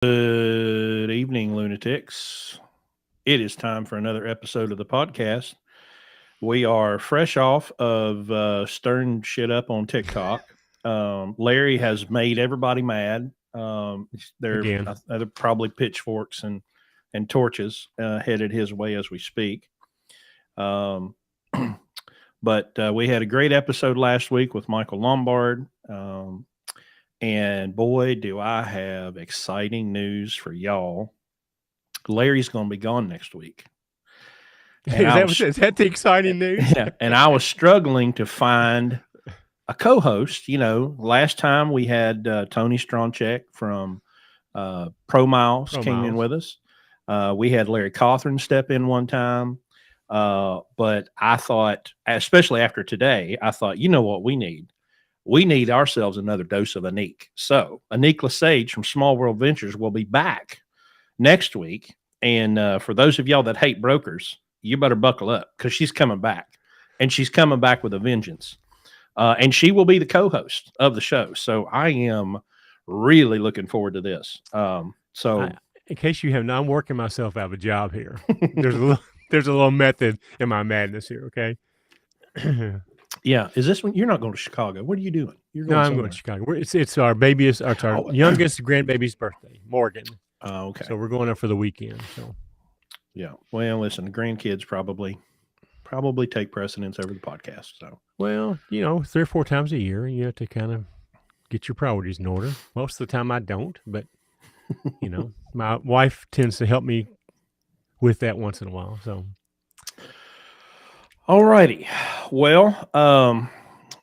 Good evening, lunatics. It is time for another episode of the podcast. We are fresh off of stirring shit up on TikTok. Larry has made everybody mad. Again. They're probably pitchforks and torches headed his way as we speak. Um, but we had a great episode last week with Michael Lombard. And boy, do I have exciting news for y'all. Larry's going to be gone next week. And Is that the exciting news? Yeah, and I was struggling to find a co-host. You know, last time we had Tony Stronchek from Pro Miles came in with us. We had Larry Cawthorn step in one time. But I thought, especially after today, I thought, you know what we need? We need ourselves another dose of Anik. So Anik Lesage from Small World Ventures will be back next week. And for those of y'all that hate brokers, you better buckle up because she's coming back. And she's coming back with a vengeance. And she will be the co-host of the show. So I am really looking forward to this. In case you have not, I'm working myself out of a job here. There's a little method in my madness here, okay? Yeah. Is this when you're not going to Chicago? What are you doing? You're going I'm going to Chicago. It's our baby's, our youngest grandbaby's birthday, Morgan. Oh, okay. So we're going up for the weekend. So yeah. Well, listen, the grandkids probably take precedence over the podcast. So, well, 3 or 4 times a year, you have to kind of get your priorities in order. Most of the time I don't, but my wife tends to help me with that once in a while. So, all righty. Well,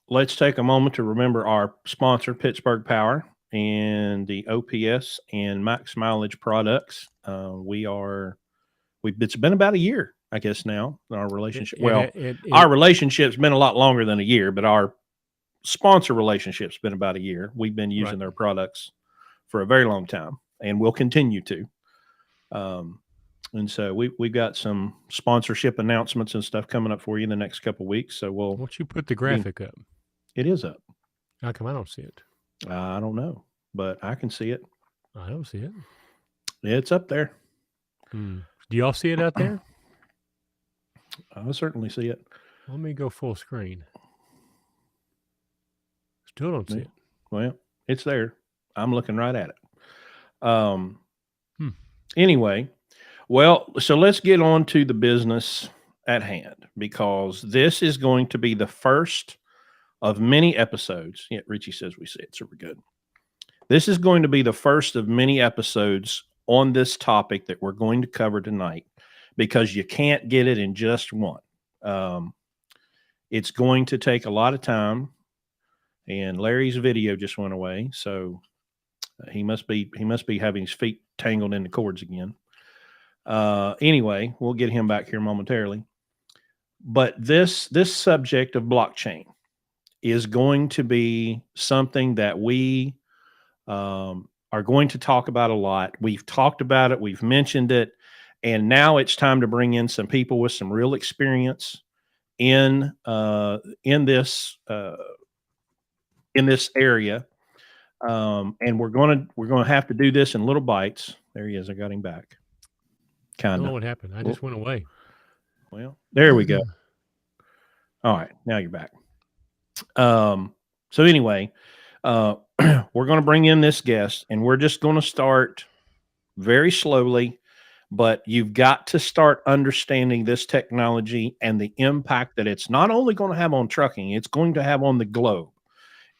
let's take a moment to remember our sponsor, Pittsburgh Power, and the OPS and max mileage products. It's been about a year, I guess now, our relationship. Our relationship's been a lot longer than a year, but our sponsor relationship's been about a year. We've been using their products for a very long time, and we'll continue to. And so we've got some sponsorship announcements and stuff coming up for you in the next couple of weeks. So why don't you put the graphic up? It is up. How come I don't see it? I don't know, but I can see it. I don't see it. It's up there. Do y'all see it out there? I certainly see it. Let me go full screen. Still don't see it. Well, it's there. I'm looking right at it. Anyway, well, so let's get on to the business at hand, because this is going to be the first of many episodes. Yeah, Richie says we see it, so we're good. This is going to be the first of many episodes on this topic that we're going to cover tonight, because you can't get it in just one. It's going to take a lot of time, and Larry's video just went away, so he must be having his feet tangled in the cords again. Anyway, we'll get him back here momentarily. But this subject of blockchain is going to be something that we are going to talk about a lot. We've talked about it. We've mentioned it. And now it's time to bring in some people with some real experience in this area. And we're going to have to do this in little bites. There he is. I got him back. I don't know what happened. I just went away. Well, there we go. All right. Now you're back. So anyway, we're going to bring in this guest, and we're just going to start very slowly, but you've got to start understanding this technology and the impact that it's not only going to have on trucking, it's going to have on the globe.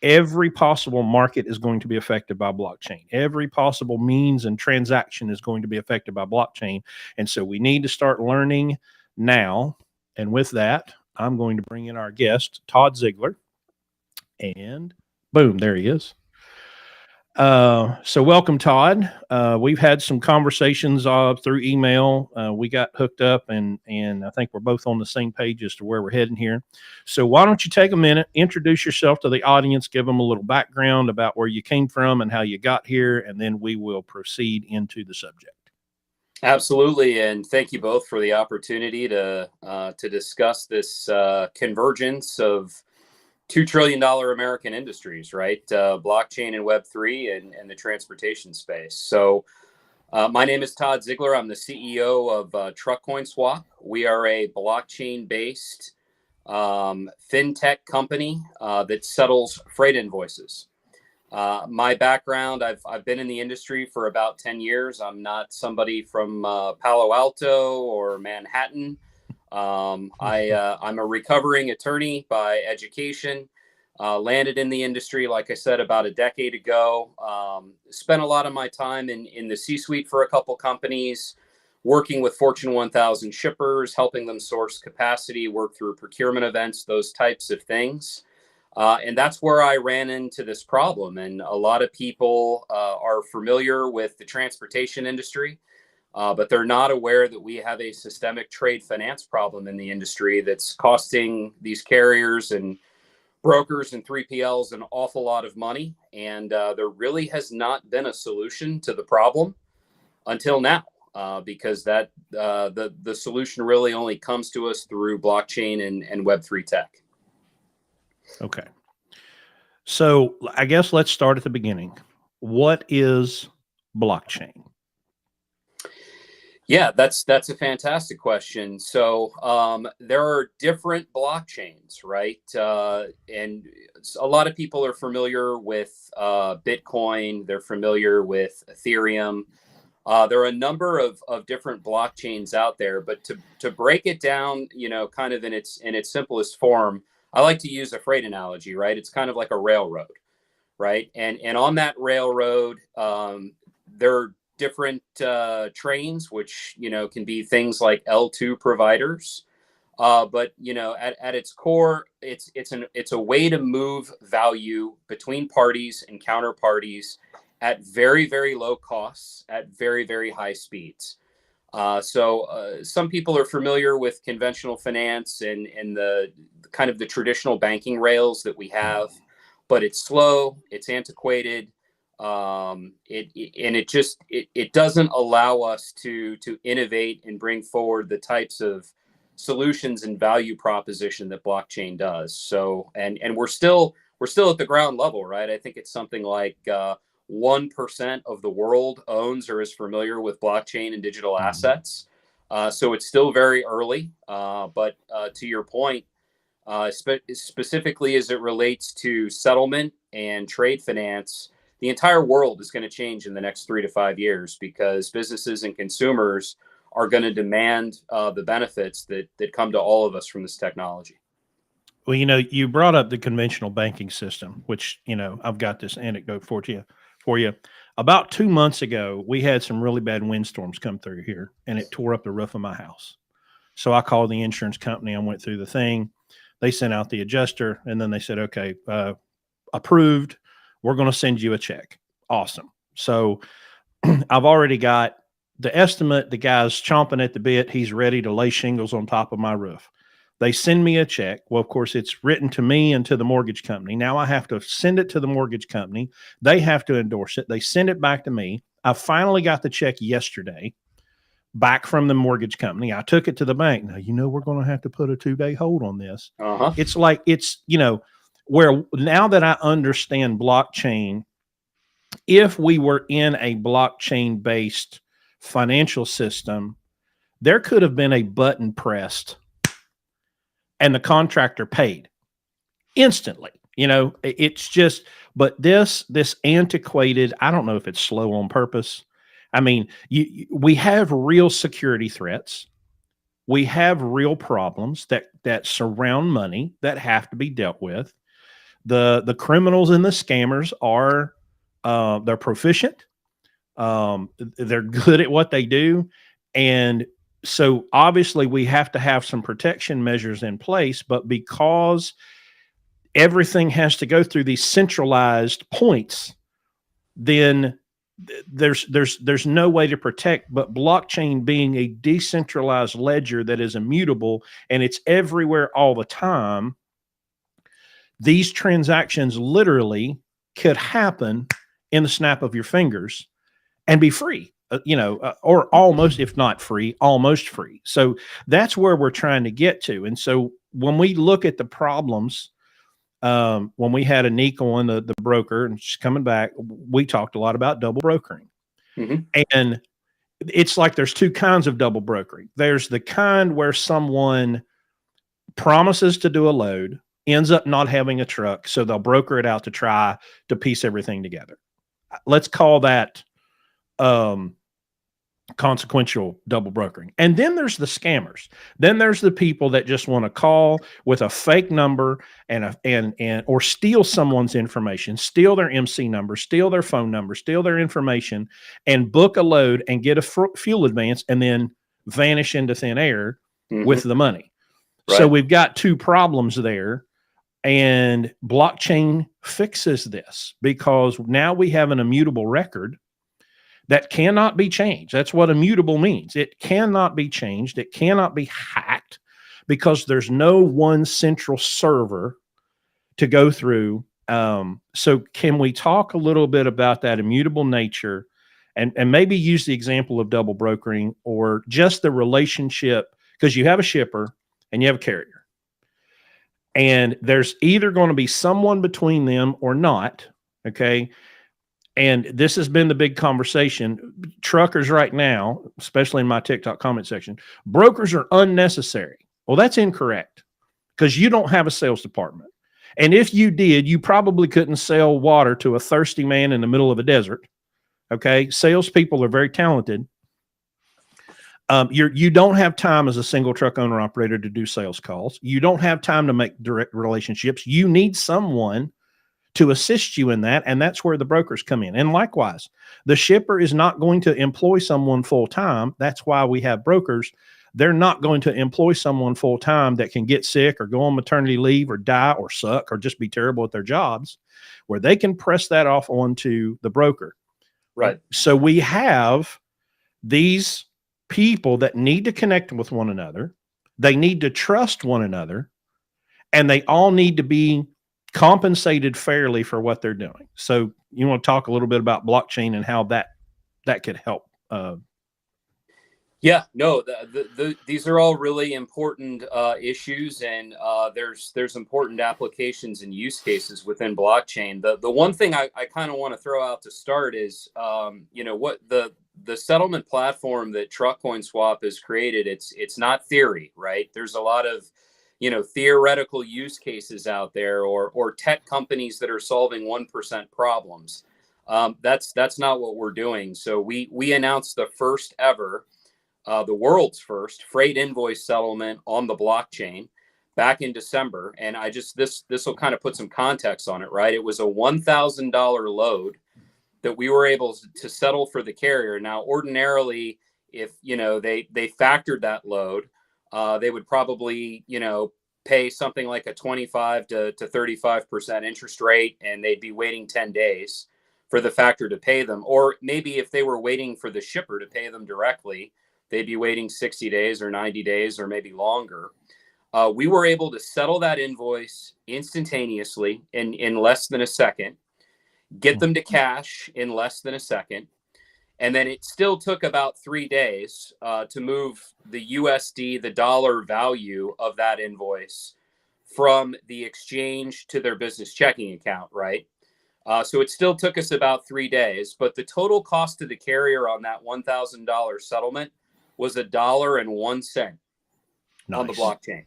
Every possible market is going to be affected by blockchain. Every possible means and transaction is going to be affected by blockchain. And so we need to start learning now. And with that, I'm going to bring in our guest, Todd Ziegler. And boom, there he is. So welcome, Todd. We've had some conversations through email. We got hooked up, and I think we're both on the same page as to where we're heading here. So why don't you take a minute, introduce yourself to the audience, give them a little background about where you came from and how you got here, and then we will proceed into the subject. Absolutely, and thank you both for the opportunity to discuss this convergence of $2 trillion American industries, right? Blockchain and Web3 and the transportation space. So My name is Todd Ziegler. I'm the CEO of TruckCoinSwap. We are a blockchain-based fintech company that settles freight invoices. My background, I've been in the industry for about 10 years. I'm not somebody from Palo Alto or Manhattan. I'm a recovering attorney by education. Landed in the industry, like I said, about a decade ago. Spent a lot of my time in the C-suite for a couple companies, working with Fortune 1000 shippers, helping them source capacity, work through procurement events, those types of things. And that's where I ran into this problem. And a lot of people are familiar with the transportation industry, but they're not aware that we have a systemic trade finance problem in the industry that's costing these carriers and brokers and 3PLs an awful lot of money. And there really has not been a solution to the problem until now, because that the solution really only comes to us through blockchain and Web3 tech. Okay. So I guess let's start at the beginning. What is blockchain? Yeah, that's a fantastic question. So there are different blockchains, right? And a lot of people are familiar with Bitcoin. They're familiar with Ethereum. There are a number of different blockchains out there, but to break it down, kind of in its simplest form, I like to use a freight analogy, right? It's kind of like a railroad, right? And on that railroad, there are different trains, which can be things like L2 providers, but at its core, it's a way to move value between parties and counterparties at very, very low costs at very, very high speeds. So some people are familiar with conventional finance and the kind of the traditional banking rails that we have, but it's slow, it's antiquated. It doesn't allow us to innovate and bring forward the types of solutions and value proposition that blockchain does. So and we're still at the ground level, right? I think it's something like 1% of the world owns or is familiar with blockchain and digital assets. So it's still very early. But to your point, specifically as it relates to settlement and trade finance, the entire world is going to change in the next 3 to 5 years because businesses and consumers are going to demand the benefits that come to all of us from this technology. Well, you brought up the conventional banking system, which, I've got this anecdote for you. About 2 months ago, we had some really bad windstorms come through here, and it tore up the roof of my house. So I called the insurance company. I went through the thing. They sent out the adjuster, and then they said, okay, approved. We're going to send you a check. Awesome. So I've already got the estimate. The guy's chomping at the bit. He's ready to lay shingles on top of my roof. They send me a check. Well, of course, it's written to me and to the mortgage company. Now I have to send it to the mortgage company. They have to endorse it. They send it back to me. I finally got the check yesterday back from the mortgage company. I took it to the bank. Now, we're going to have to put a 2-day hold on this. It's like, where now that I understand blockchain, if we were in a blockchain-based financial system, there could have been a button pressed and the contractor paid instantly. It's just, but this antiquated, I don't know if it's slow on purpose. I mean, we have real security threats. We have real problems that surround money that have to be dealt with. The criminals and the scammers are they're proficient. They're good at what they do. And so obviously we have to have some protection measures in place, but because everything has to go through these centralized points, then there's no way to protect. But blockchain being a decentralized ledger that is immutable and it's everywhere all the time, these transactions literally could happen in the snap of your fingers and be free, or almost, if not free, almost free. So that's where we're trying to get to. And so when we look at the problems, when we had Anik on, the broker, and she's coming back, we talked a lot about double brokering. And it's like there's two kinds of double brokering. There's the kind where someone promises to do a load, ends up not having a truck, so they'll broker it out to try to piece everything together. Let's call that consequential double brokering. And then there's the scammers. Then there's the people that just want to call with a fake number and or steal someone's information, steal their MC number, steal their phone number, steal their information, and book a load and get a fuel advance and then vanish into thin air with the money. Right. So we've got two problems there. And blockchain fixes this because now we have an immutable record that cannot be changed. That's what immutable means. It cannot be changed. It cannot be hacked because there's no one central server to go through. So can we talk a little bit about that immutable nature and maybe use the example of double brokering or just the relationship, because you have a shipper and you have a carrier. And there's either going to be someone between them or not, okay? And this has been the big conversation. Truckers right now, especially in my TikTok comment section, brokers are unnecessary. Well, that's incorrect because you don't have a sales department. And if you did, you probably couldn't sell water to a thirsty man in the middle of a desert, okay? Salespeople are very talented. You don't have time as a single truck owner operator to do sales calls. You don't have time to make direct relationships. You need someone to assist you in that, and that's where the brokers come in. And likewise, the shipper is not going to employ someone full-time. That's why we have brokers. They're not going to employ someone full-time that can get sick or go on maternity leave or die or suck or just be terrible at their jobs, where they can press that off onto the broker. Right. So we have these people that need to connect with one another. They need to trust one another, and they all need to be compensated fairly for what they're doing. So you want to talk a little bit about blockchain and how that could help? Yeah, no, these are all really important issues, and there's important applications and use cases within blockchain. The one thing I kind of want to throw out to start is, what the settlement platform that TruckCoinSwap has created. It's not theory, right? There's a lot of theoretical use cases out there, or tech companies that are solving 1% problems. That's not what we're doing. So we announced the first ever. The world's first freight invoice settlement on the blockchain back in December. And this will kind of put some context on it, right? It was a $1,000 load that we were able to settle for the carrier. Now, ordinarily, if, they factored that load, they would probably, pay something like a 25 to 35% interest rate, and they'd be waiting 10 days for the factor to pay them. Or maybe if they were waiting for the shipper to pay them directly, they'd be waiting 60 days or 90 days or maybe longer. We were able to settle that invoice instantaneously in less than a second, get them to cash in less than a second. And then it still took about 3 days to move the USD, the dollar value of that invoice, from the exchange to their business checking account, right? So it still took us about 3 days, but the total cost to the carrier on that $1,000 settlement was $1.01 on the blockchain.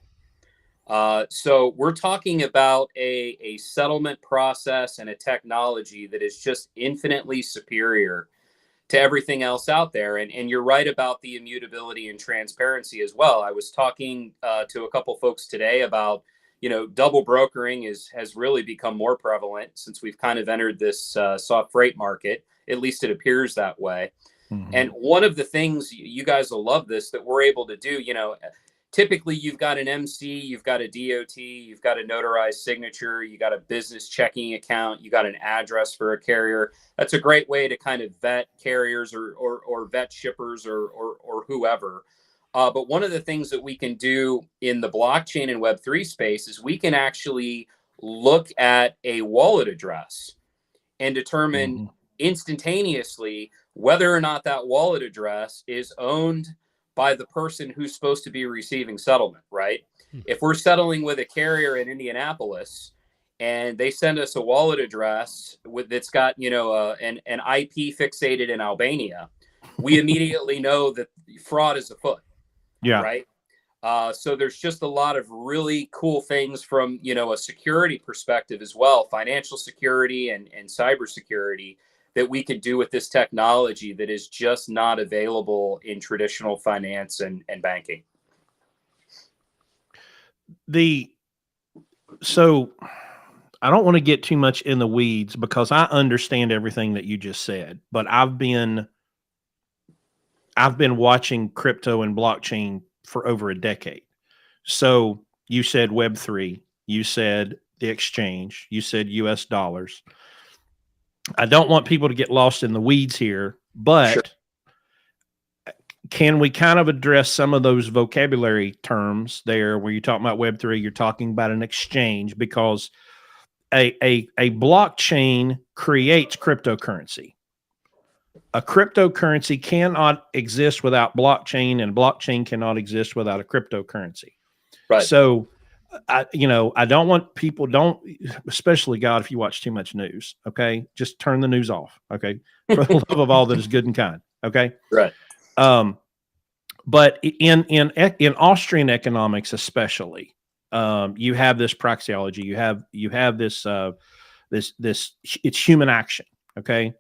So we're talking about a settlement process and a technology that is just infinitely superior to everything else out there. And you're right about the immutability and transparency as well. I was talking to a couple folks today about, double brokering has really become more prevalent since we've kind of entered this soft freight market. At least it appears that way. Mm-hmm. And one of the things, you guys will love this, that we're able to do, typically you've got an MC, you've got a DOT, you've got a notarized signature, you got a business checking account, you got an address for a carrier. That's a great way to kind of vet carriers or vet shippers or whoever. But one of the things that we can do in the blockchain and Web3 space is we can actually look at a wallet address and determine instantaneously whether or not that wallet address is owned by the person who's supposed to be receiving settlement, right? If we're settling with a carrier in Indianapolis and they send us a wallet address that's got, an IP fixated in Albania, we immediately know that fraud is afoot. Yeah. Right. So there's just a lot of really cool things from, a security perspective as well, financial security and cybersecurity that we could do with this technology that is just not available in traditional finance and banking. So I don't want to get too much in the weeds because I understand everything that you just said, but I've been watching crypto and blockchain for over a decade. So you said Web3, you said the exchange, you said US dollars. I don't want people to get lost in the weeds here, but Sure. Can we kind of address some of those vocabulary terms there where you're talking about Web3, you're talking about an exchange, because a blockchain creates cryptocurrency. A cryptocurrency cannot exist without blockchain, and blockchain cannot exist without a cryptocurrency. Right. So, I don't want people, especially God, if you watch too much news, okay, just turn the news off, okay, for the love of all that is good and kind, okay. Right. But in Austrian economics, especially, you have this praxeology, you have this it's human action, okay.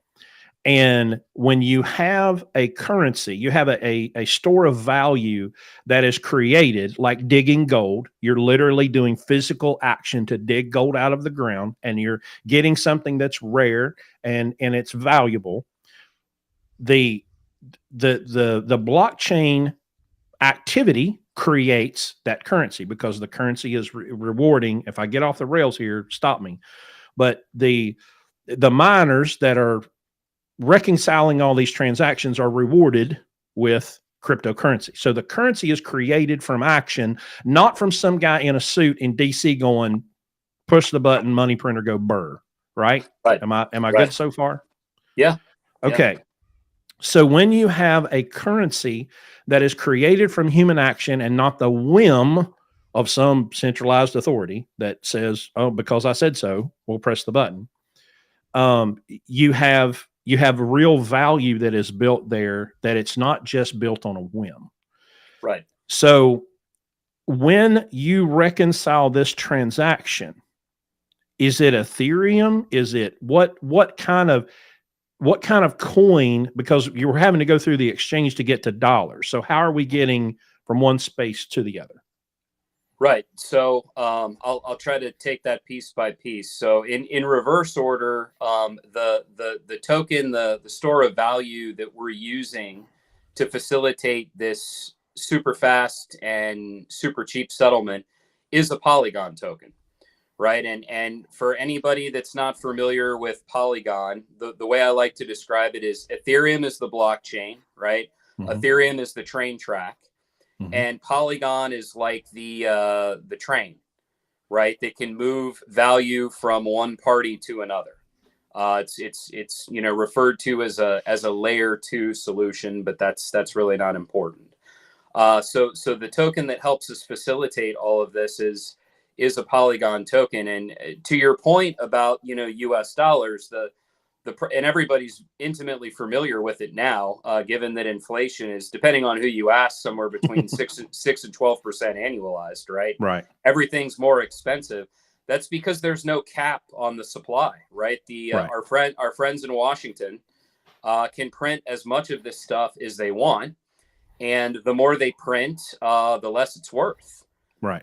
And when you have a currency, you have a store of value that is created, like digging gold. You're literally doing physical action to dig gold out of the ground, and you're getting something that's rare and it's valuable. The blockchain activity creates that currency because the currency is rewarding. If I get off the rails here, stop me. But the miners that are reconciling all these transactions are rewarded with cryptocurrency. So the currency is created from action, not from some guy in a suit in DC going, push the button, money printer, go burr. Right? Right. Am I Right. good so far? Yeah. Okay. Yeah. So when you have a currency that is created from human action and not the whim of some centralized authority that says, oh, because I said so, we'll press the button. You have real value that is built there, that it's not just built on a whim. Right. So when you reconcile this transaction, is it Ethereum? Is it what kind of coin? Because you were having to go through the exchange to get to dollars. So how are we getting from one space to the other? Right. So I'll try to take that piece by piece. So in reverse order, the token, the store of value that we're using to facilitate this super fast and super cheap settlement is a Polygon token. Right. And for anybody that's not familiar with Polygon, the way I like to describe it is Ethereum is the blockchain, right? Mm-hmm. Ethereum is the train track. Mm-hmm. And Polygon is like the train, right? That can move value from one party to another. It's referred to as a layer 2 solution, but that's really not important. So the token that helps us facilitate all of this is a Polygon token. And to your point about US dollars, and everybody's intimately familiar with it now, given that inflation is, depending on who you ask, somewhere between 6 and 12% annualized, right? Right. Everything's more expensive. That's because there's no cap on the supply, right? Right. Our friends in Washington can print as much of this stuff as they want, and the more they print, the less it's worth. Right.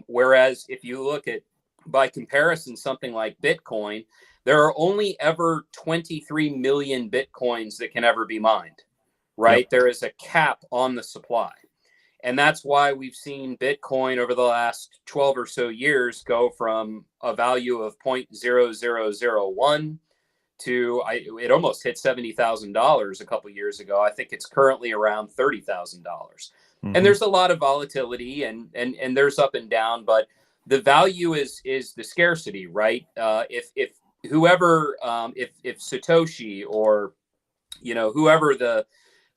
Whereas if you look at, by comparison, something like Bitcoin, there are only ever 23 million Bitcoins that can ever be mined, right? Yep. There is a cap on the supply. And that's why we've seen Bitcoin over the last 12 or so years go from a value of 0.0001 to, it almost hit $70,000 a couple of years ago. I think it's currently around $30,000. Mm-hmm. And there's a lot of volatility and there's up and down, but the value is the scarcity, right? If Satoshi or whoever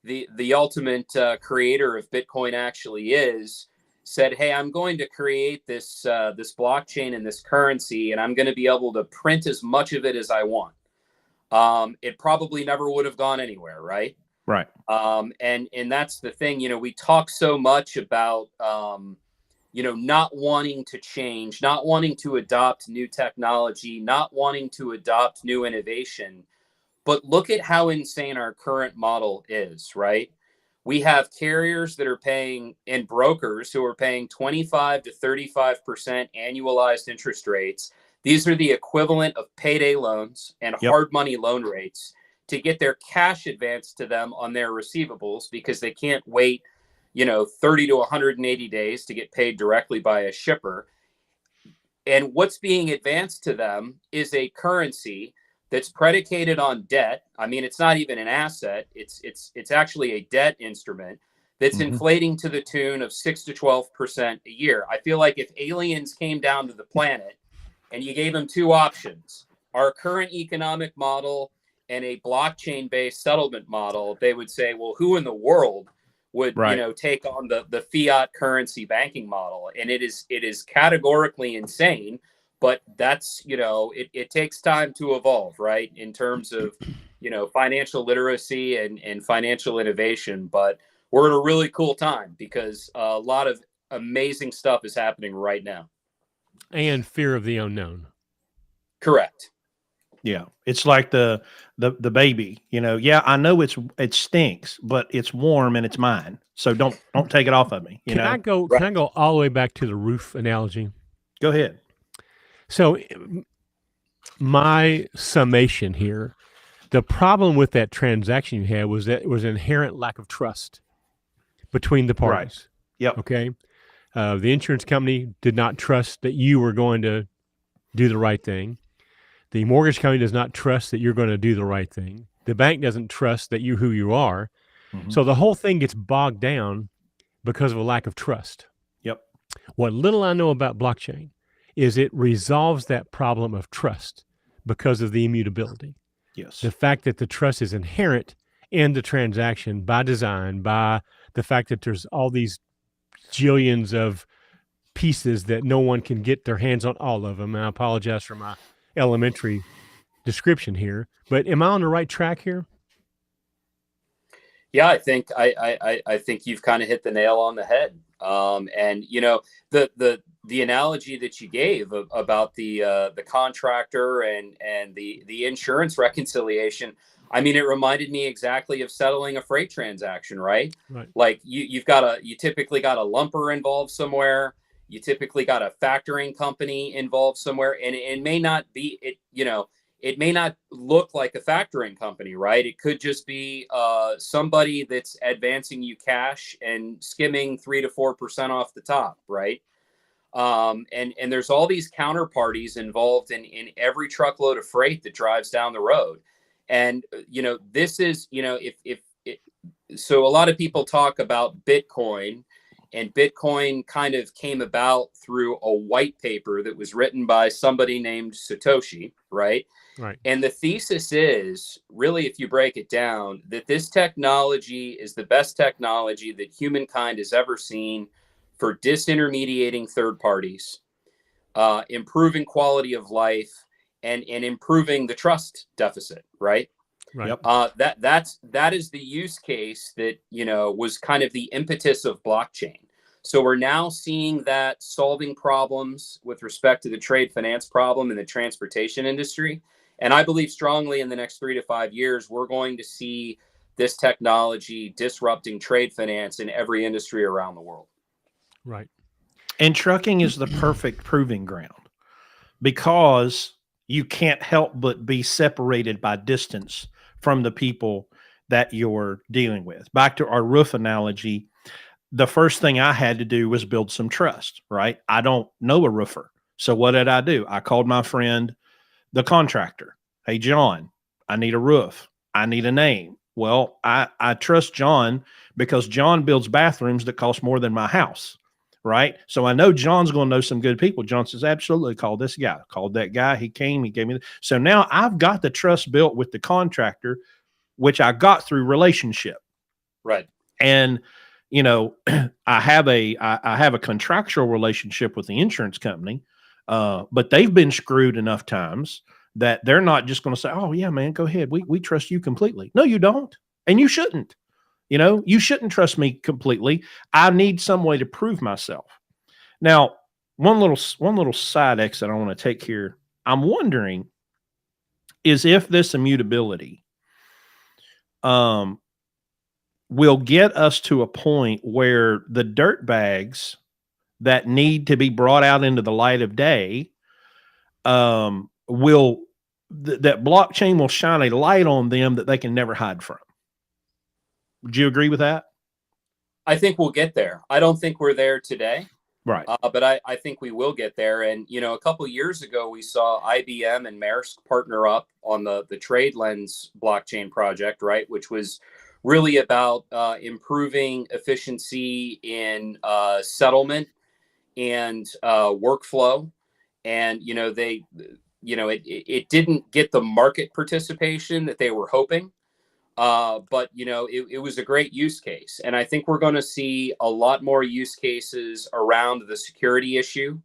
the ultimate creator of Bitcoin actually is, said, hey, I'm going to create this blockchain and this currency, and I'm going to be able to print as much of it as I want, it probably never would have gone anywhere, right? Right. And that's the thing, we talk so much about, not wanting to change, not wanting to adopt new technology, not wanting to adopt new innovation. But look at how insane our current model is, right? We have carriers that are paying, and brokers who are paying 25 to 35% annualized interest rates. These are the equivalent of payday loans and hard money loan rates to get their cash advanced to them on their receivables because they can't wait, 30 to 180 days to get paid directly by a shipper. And what's being advanced to them is a currency that's predicated on debt. I mean, it's not even an asset. It's actually a debt instrument that's inflating to the tune of 6 to 12% a year. I feel like if aliens came down to the planet and you gave them two options, our current economic model and a blockchain-based settlement model, they would say, well, who in the world would take on the fiat currency banking model? And it is categorically insane. But that's, it takes time to evolve, right? In terms of, financial literacy and financial innovation. But we're in a really cool time because a lot of amazing stuff is happening right now. And fear of the unknown. Correct. Yeah. It's like the baby, yeah, I know it stinks, but it's warm and it's mine. So don't take it off of me. Can I go all the way back to the roof analogy? Go ahead. So my summation here, the problem with that transaction you had was that it was an inherent lack of trust between the parties. Right. Yep. Okay. The insurance company did not trust that you were going to do the right thing. The mortgage company does not trust that you're going to do the right thing. The bank doesn't trust that who you are. Mm-hmm. So the whole thing gets bogged down because of a lack of trust. Yep. What little I know about blockchain is it resolves that problem of trust because of the immutability. Yes. The fact that the trust is inherent in the transaction by design, by the fact that there's all these jillions of pieces that no one can get their hands on all of them. And I apologize for my elementary description here, but am I on the right track here? Yeah, I think I think you've kind of hit the nail on the head. And the analogy that you gave about the contractor and the insurance reconciliation, I mean, it reminded me exactly of settling a freight transaction, right? Like you typically got a lumper involved somewhere. You typically got a factoring company involved somewhere, and it may not be it may not look like a factoring company, right? It could just be somebody that's advancing you cash and skimming 3 to 4% off the top, right? And there's all these counterparties involved in every truckload of freight that drives down the road. And, this is, so a lot of people talk about Bitcoin, and Bitcoin kind of came about through a white paper that was written by somebody named Satoshi, right? Right. And the thesis is really, if you break it down, that this technology is the best technology that humankind has ever seen for disintermediating third parties, improving quality of life, and improving the trust deficit, right? Right. That is the use case that, was kind of the impetus of blockchain. So we're now seeing that solving problems with respect to the trade finance problem in the transportation industry. And I believe strongly in the next 3 to 5 years, we're going to see this technology disrupting trade finance in every industry around the world. Right. And trucking is the perfect proving ground because you can't help but be separated by distance from the people that you're dealing with. Back to our roof analogy, the first thing I had to do was build some trust, right? I don't know a roofer. So what did I do? I called my friend, the contractor. Hey, John, I need a roof. I need a name. Well, I trust John because John builds bathrooms that cost more than my house, right? So I know John's going to know some good people. John says, absolutely, call this guy. Called that guy. He came, he gave me. So now I've got the trust built with the contractor, which I got through relationship. Right. And, I have a contractual relationship with the insurance company, but they've been screwed enough times that they're not just going to say, oh yeah, man, go ahead. We trust you completely. No, you don't. And you shouldn't. You shouldn't trust me completely. I need some way to prove myself. Now, one little side exit I want to take here. I'm wondering is if this immutability will get us to a point where the dirt bags that need to be brought out into the light of day that blockchain will shine a light on them that they can never hide from. Would you agree with that? I think we'll get there. I don't think we're there today. Right. But I think we will get there. And, a couple of years ago, we saw IBM and Maersk partner up on the TradeLens blockchain project, right, which was really about improving efficiency in settlement and workflow. And, it didn't get the market participation that they were hoping. But it was a great use case. And I think we're going to see a lot more use cases around the security issue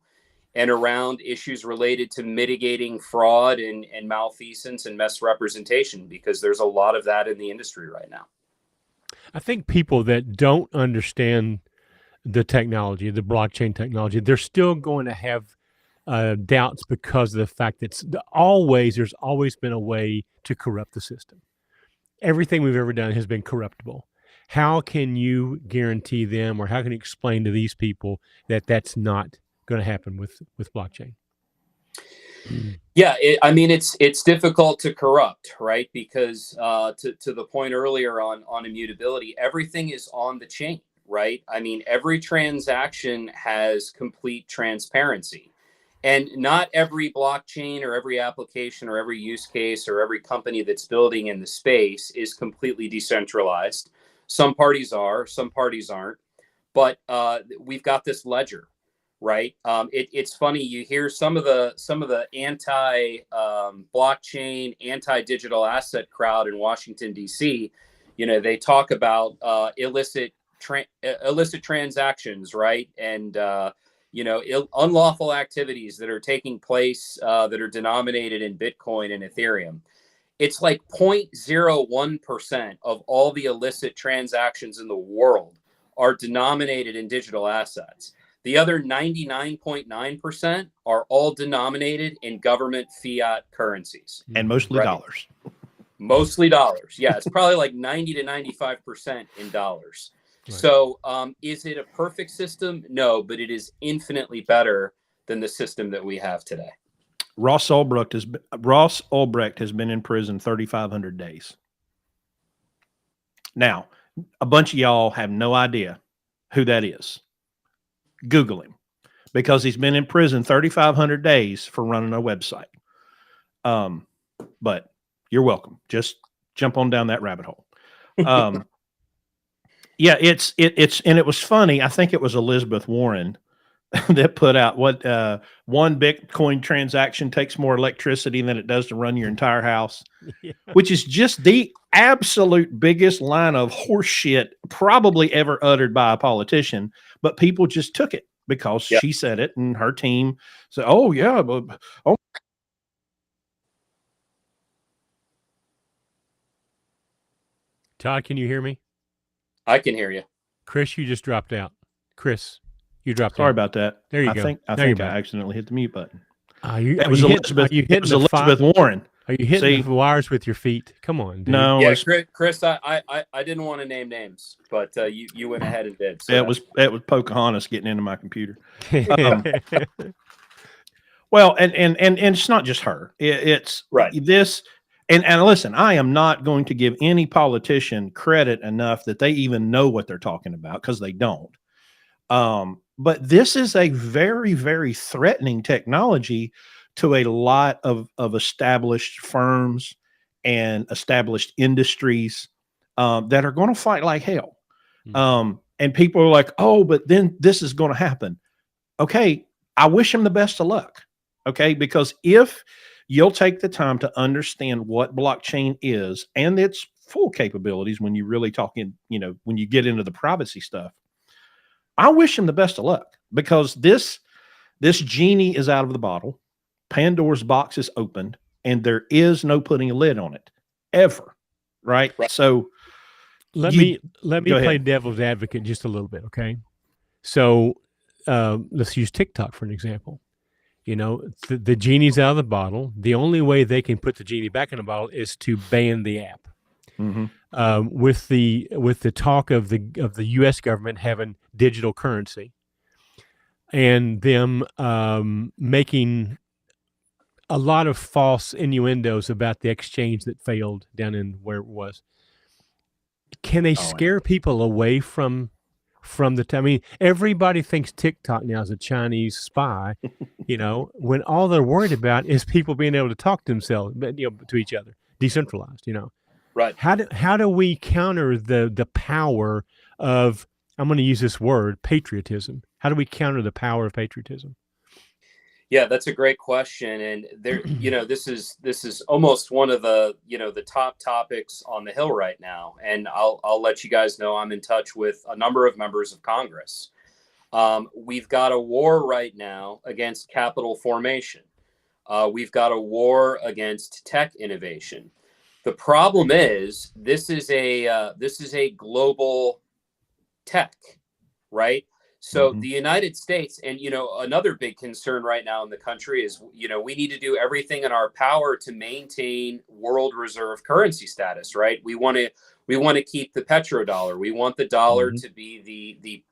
and around issues related to mitigating fraud and malfeasance and misrepresentation, because there's a lot of that in the industry right now. I think people that don't understand the technology, the blockchain technology, they're still going to have doubts because of the fact that there's always been a way to corrupt the system. Everything we've ever done has been corruptible. How can you guarantee them, or how can you explain to these people that that's not going to happen with blockchain? Yeah, it's difficult to corrupt, right? Because to the point earlier on immutability, everything is on the chain, right? Every transaction has complete transparency. And not every blockchain or every application or every use case or every company that's building in the space is completely decentralized. Some parties are, some parties aren't. But we've got this ledger, right? It's funny, you hear some of the anti-blockchain, anti-digital asset crowd in Washington, D.C. They talk about illicit transactions, right? And unlawful activities that are taking place that are denominated in Bitcoin and Ethereum. It's like 0.01% of all the illicit transactions in the world are denominated in digital assets. The other 99.9% are all denominated in government fiat currencies. And mostly dollars. Mostly dollars. Yeah, it's probably like 90 to 95% in dollars. Right. So is it a perfect system? No, but it is infinitely better than the system that we have today. Ross Ulbricht has been in prison 3,500 days. Now, a bunch of y'all have no idea who that is. Google him, because he's been in prison 3,500 days for running a website. But you're welcome. Just jump on down that rabbit hole. Yeah, and it was funny. I think it was Elizabeth Warren that put out what one Bitcoin transaction takes more electricity than it does to run your entire house, which is just the absolute biggest line of horse shit probably ever uttered by a politician. But people just took it because she said it, and her team said, "Oh yeah, oh." Todd, can you hear me? I can hear you. Chris, you just dropped out. Chris, you dropped out. Sorry about that. There you go. I think I accidentally hit the mute button. It was Elizabeth Warren. Are you hitting the wires with your feet? Come on, dude. No. Yeah, Chris, I didn't want to name names, but you went ahead and did. So it was Pocahontas getting into my computer. Well, and it's not just her. It's right. This. And listen, I am not going to give any politician credit enough that they even know what they're talking about, because they don't. But this is a very, very threatening technology to a lot of established firms and established industries that are going to fight like hell. Mm-hmm. And people are like, oh, but then this is going to happen. Okay, I wish them the best of luck. Okay, because if you'll take the time to understand what blockchain is and its full capabilities, when you really talk in, when you get into the privacy stuff, I wish them the best of luck, because this genie is out of the bottle. Pandora's box is opened, and there is no putting a lid on it ever. Right. So let me Go play ahead. devil's advocate just a little bit, okay? So let's use TikTok for an example. You know, the genie's out of the bottle. The only way they can put the genie back in the bottle is to ban the app. Mm-hmm. With the talk of the U.S. government having digital currency, and them making a lot of false innuendos about the exchange that failed down in where it was. Can they scare people away from the time? I mean, everybody thinks TikTok now is a Chinese spy, you know, when all they're worried about is people being able to talk to themselves, you know, to each other, decentralized, you know. Right. How do we counter the power of, I'm going to use this word, patriotism? How do we counter the power of patriotism? Yeah, that's a great question, and there, you know, this is almost one of the, you know, the top topics on the Hill right now. And I'll let you guys know I'm in touch with a number of members of Congress. We've got a war right now against capital formation. We've got a war against tech innovation. The problem is this is a global tech, right? So the United States, and, you know, another big concern right now in the country is, you know, we need to do everything in our power to maintain world reserve currency status, right? We want to keep the petrodollar. We want the dollar to be the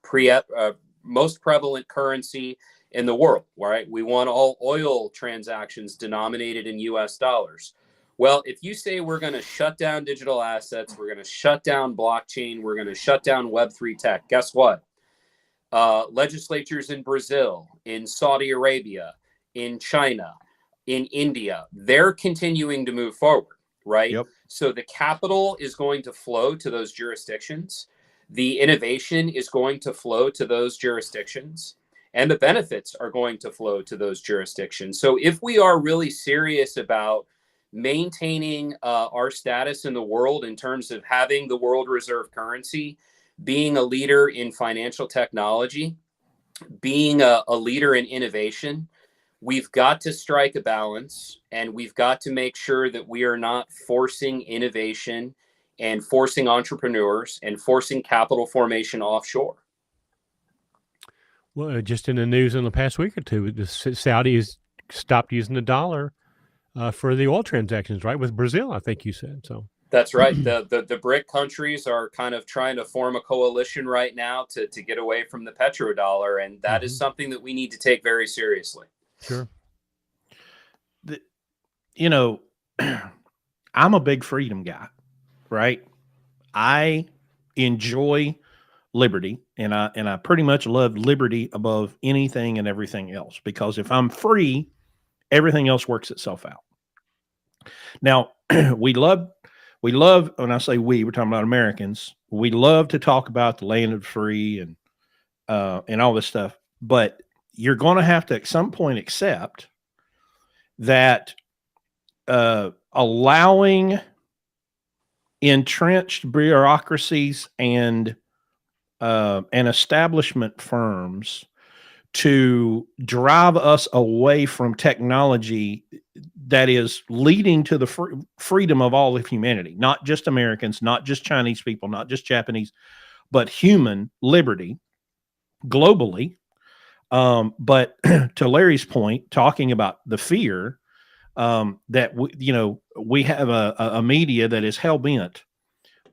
most prevalent currency in the world, right? We want all oil transactions denominated in US dollars. Well, if you say we're going to shut down digital assets, we're going to shut down blockchain, we're going to shut down Web3 tech, guess what? Legislatures in Brazil, in Saudi Arabia, in China, in India, they're continuing to move forward, right? Yep. So the capital is going to flow to those jurisdictions. The innovation is going to flow to those jurisdictions, and the benefits are going to flow to those jurisdictions. So if we are really serious about maintaining our status in the world in terms of having the world reserve currency, being a leader in financial technology, being a leader in innovation, we've got to strike a balance, and we've got to make sure that we are not forcing innovation and forcing entrepreneurs and forcing capital formation offshore. Well, just in the news in the past week or two, the Saudis stopped using the dollar for the oil transactions, right? With Brazil, I think you said so. That's right. The BRIC countries are kind of trying to form a coalition right now to get away from the petrodollar, and that is something that we need to take very seriously. Sure. You know, I'm a big freedom guy, right? I enjoy liberty, and I pretty much love liberty above anything and everything else, because if I'm free, everything else works itself out. Now, we love, when I say we, we're talking about Americans. We love to talk about the land of the free and all this stuff, but you're going to have to at some point accept that allowing entrenched bureaucracies and establishment firms to drive us away from technology that is leading to the freedom of all of humanity, not just Americans, not just Chinese people, not just Japanese, but human liberty globally. But to Larry's point, talking about the fear that we have a media that is hell bent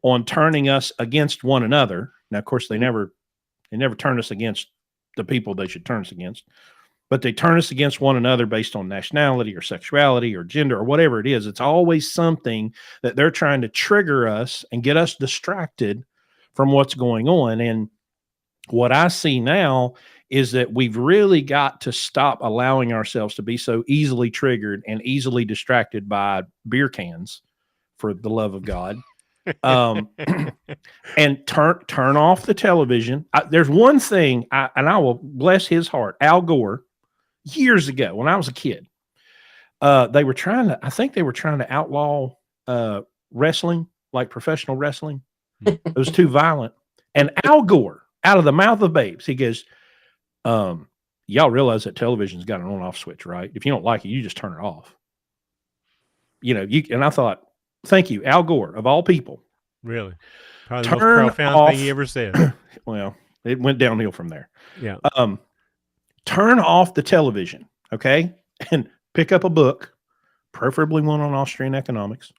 on turning us against one another. Now, of course, they never turn us against the people they should turn us against, but they turn us against one another based on nationality or sexuality or gender or whatever it is. It's always something that they're trying to trigger us and get us distracted from what's going on. And what I see now is that we've really got to stop allowing ourselves to be so easily triggered and easily distracted by beer cans, for the love of God. And turn off the television. There's one thing, and I will bless his heart, Al Gore, years ago when I was a kid, I think they were trying to outlaw wrestling, like professional wrestling. It was too violent. And Al Gore, out of the mouth of babes, he goes, y'all realize that television's got an on-off switch, right? If you don't like it, you just turn it off. And I thought, thank you, Al Gore, of all people. Really? Probably the most Turn profound off. thing he ever said. Well, it went downhill from there. Yeah. Turn off the television, okay, and pick up a book, preferably one on Austrian economics,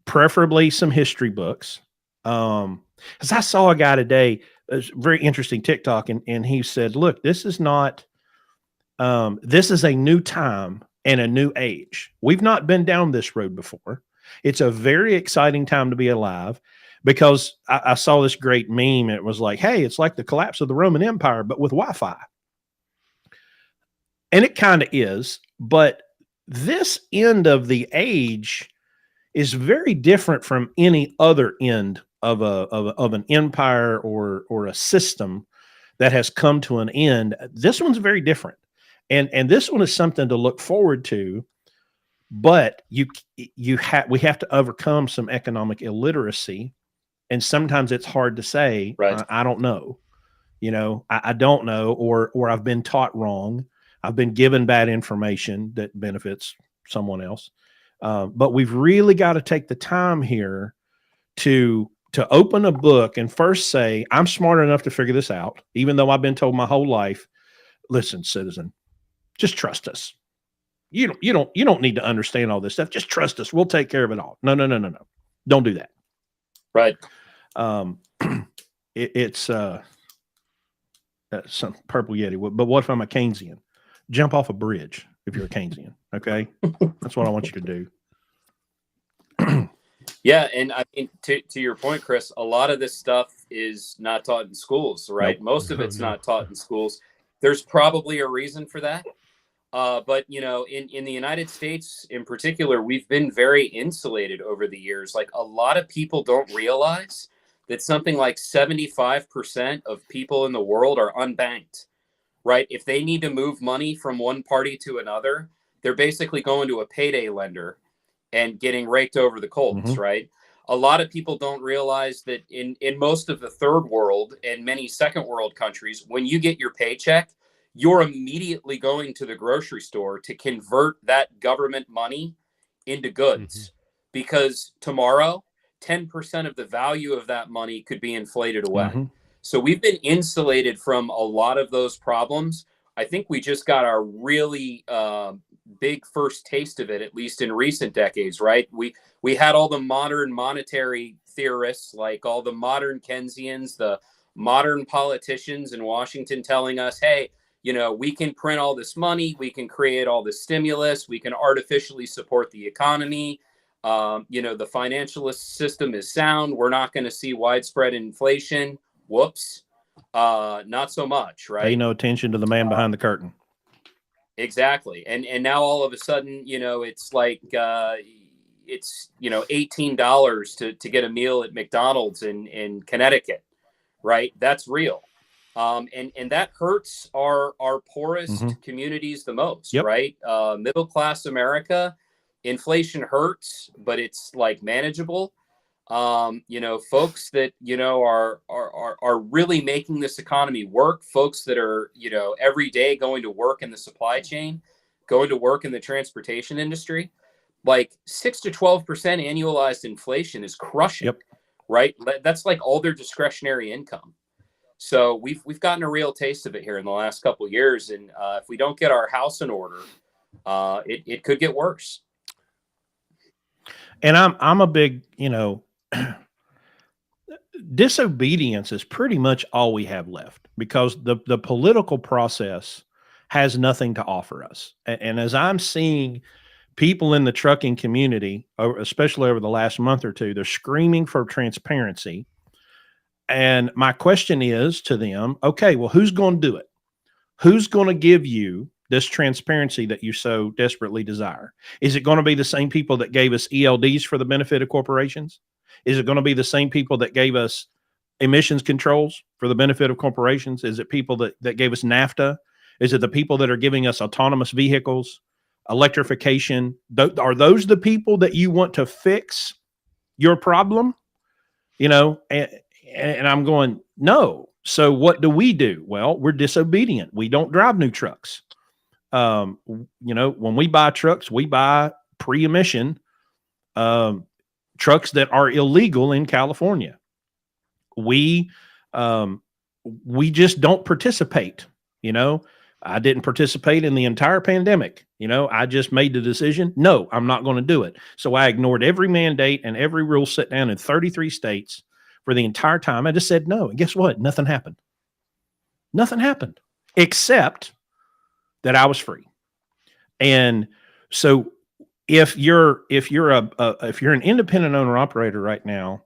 preferably some history books. Because I saw a guy today, a very interesting TikTok, and he said, "Look, this is not. This is a new time and a new age. We've not been down this road before. It's a very exciting time to be alive." Because I saw this great meme. It was like, hey, it's like the collapse of the Roman Empire, but with Wi-Fi. And it kind of is. But this end of the age is very different from any other end of an empire or a system that has come to an end. This one's very different. And this one is something to look forward to. But we have to overcome some economic illiteracy. And sometimes it's hard to say, Right. I don't know, I don't know, or I've been taught wrong. I've been given bad information that benefits someone else. But we've really got to take the time here to open a book and first say, I'm smart enough to figure this out, even though I've been told my whole life, listen, citizen, just trust us. You don't need to understand all this stuff. Just trust us. We'll take care of it all. No. Don't do that. Right. It's some purple Yeti. But what if I'm a Keynesian? Jump off a bridge if you're a Keynesian. Okay, that's what I want you to do. Yeah, and I mean, to your point, Chris, a lot of this stuff is not taught in schools, right? Nope. Most of it's not taught in schools. There's probably a reason for that. But in the United States in particular, we've been very insulated over the years. Like, a lot of people don't realize that something like 75% of people in the world are unbanked, right? If they need to move money from one party to another, they're basically going to a payday lender and getting raked over the coals, right? A lot of people don't realize that in most of the third world and many second world countries, when you get your paycheck, you're immediately going to the grocery store to convert that government money into goods, because tomorrow, 10% of the value of that money could be inflated away. So we've been insulated from a lot of those problems. I think we just got our really big first taste of it, at least in recent decades, right? We had all the modern monetary theorists, like all the modern Keynesians, the modern politicians in Washington telling us, hey, we can print all this money, we can create all this stimulus, we can artificially support the economy. The financial system is sound. We're not going to see widespread inflation. Whoops. Not so much, right? Pay no attention to the man behind the curtain. Exactly. And now all of a sudden, it's like it's $18 to get a meal at McDonald's in Connecticut, right? That's real. And that hurts our poorest communities the most, right? Middle class America, inflation hurts, but it's like manageable. Folks that are really making this economy work, folks that are every day going to work in the supply chain, going to work in the transportation industry, like 6 to 12% annualized inflation is crushing, right? That's like all their discretionary income. So we've gotten a real taste of it here in the last couple of years, and if we don't get our house in order, it could get worse. And I'm a big, disobedience is pretty much all we have left, because the political process has nothing to offer us. And as I'm seeing people in the trucking community, especially over the last month or two, they're screaming for transparency. And my question is to them, okay, well, who's going to do it? Who's going to give you this transparency that you so desperately desire? Is it going to be the same people that gave us ELDs for the benefit of corporations? Is it going to be the same people that gave us emissions controls for the benefit of corporations? Is it people that gave us NAFTA? Is it the people that are giving us autonomous vehicles, electrification? Are those the people that you want to fix your problem? And I'm going, no. So what do? Well, we're disobedient. We don't drive new trucks. When we buy trucks, we buy pre-emission trucks that are illegal in California. We just don't participate. You know, I didn't participate in the entire pandemic. You know, I just made the decision. No, I'm not going to do it. So I ignored every mandate and every rule set down in 33 states for the entire time. I just said no. And guess what? Nothing happened. Nothing happened except that I was free. And so if you're an independent owner operator right now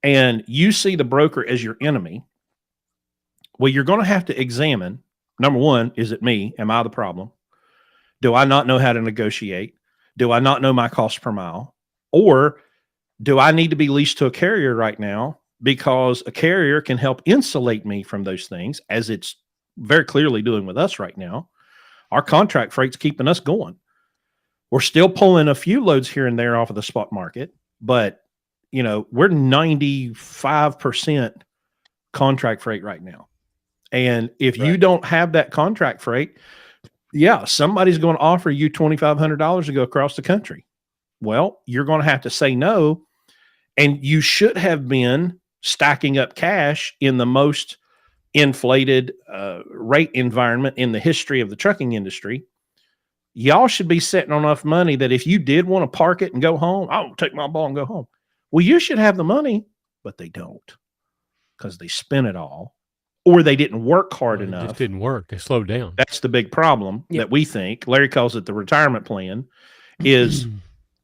and you see the broker as your enemy, well, you're going to have to examine, number one, is it me? Am I the problem? Do I not know how to negotiate? Do I not know my cost per mile? Or do I need to be leased to a carrier right now because a carrier can help insulate me from those things, as it's very clearly doing with us right now? Our contract freight's keeping us going. We're still pulling a few loads here and there off of the spot market, but you know, we're 95% contract freight right now. And if you don't have that contract freight, yeah, somebody's going to offer you $2,500 to go across the country. Well, you're going to have to say no. And you should have been stacking up cash in the most inflated rate environment in the history of the trucking industry. Y'all should be sitting on enough money that if you did want to park it and go home, I'll take my ball and go home. Well, you should have the money, but they don't, because they spent it all, or they didn't work hard enough. It just didn't work. They slowed down. That's the big problem that we think. Larry calls it the retirement plan, is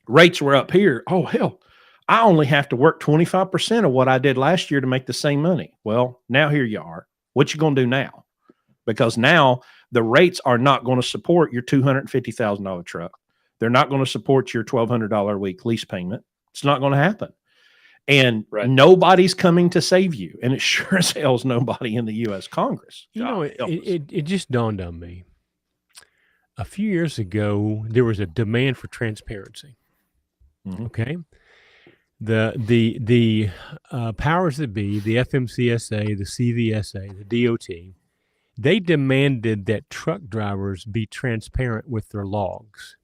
rates were up here. Oh, hell, I only have to work 25% of what I did last year to make the same money. Well, now here you are. What you going to do now? Because now the rates are not going to support your $250,000 truck. They're not going to support your $1,200 a week lease payment. It's not going to happen. And nobody's coming to save you. And it sure as hell is nobody in the U.S. Congress. You know, it just dawned on me. A few years ago, there was a demand for transparency. Mm-hmm. Okay. The powers that be, the FMCSA, the CVSA, the DOT, they demanded that truck drivers be transparent with their logs.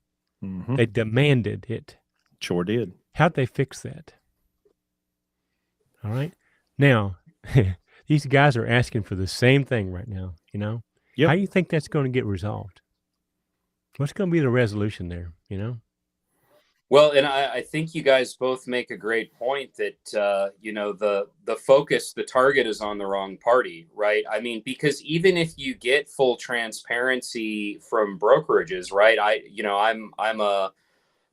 Mm-hmm. They demanded it. Sure did. How'd they fix that? All right. Now, these guys are asking for the same thing right now, you know? Yep. How do you think that's going to get resolved? What's going to be the resolution there, you know? Well, and I think you guys both make a great point that, you know, the focus, the target is on the wrong party, right? I mean, because even if you get full transparency from brokerages, right? I'm a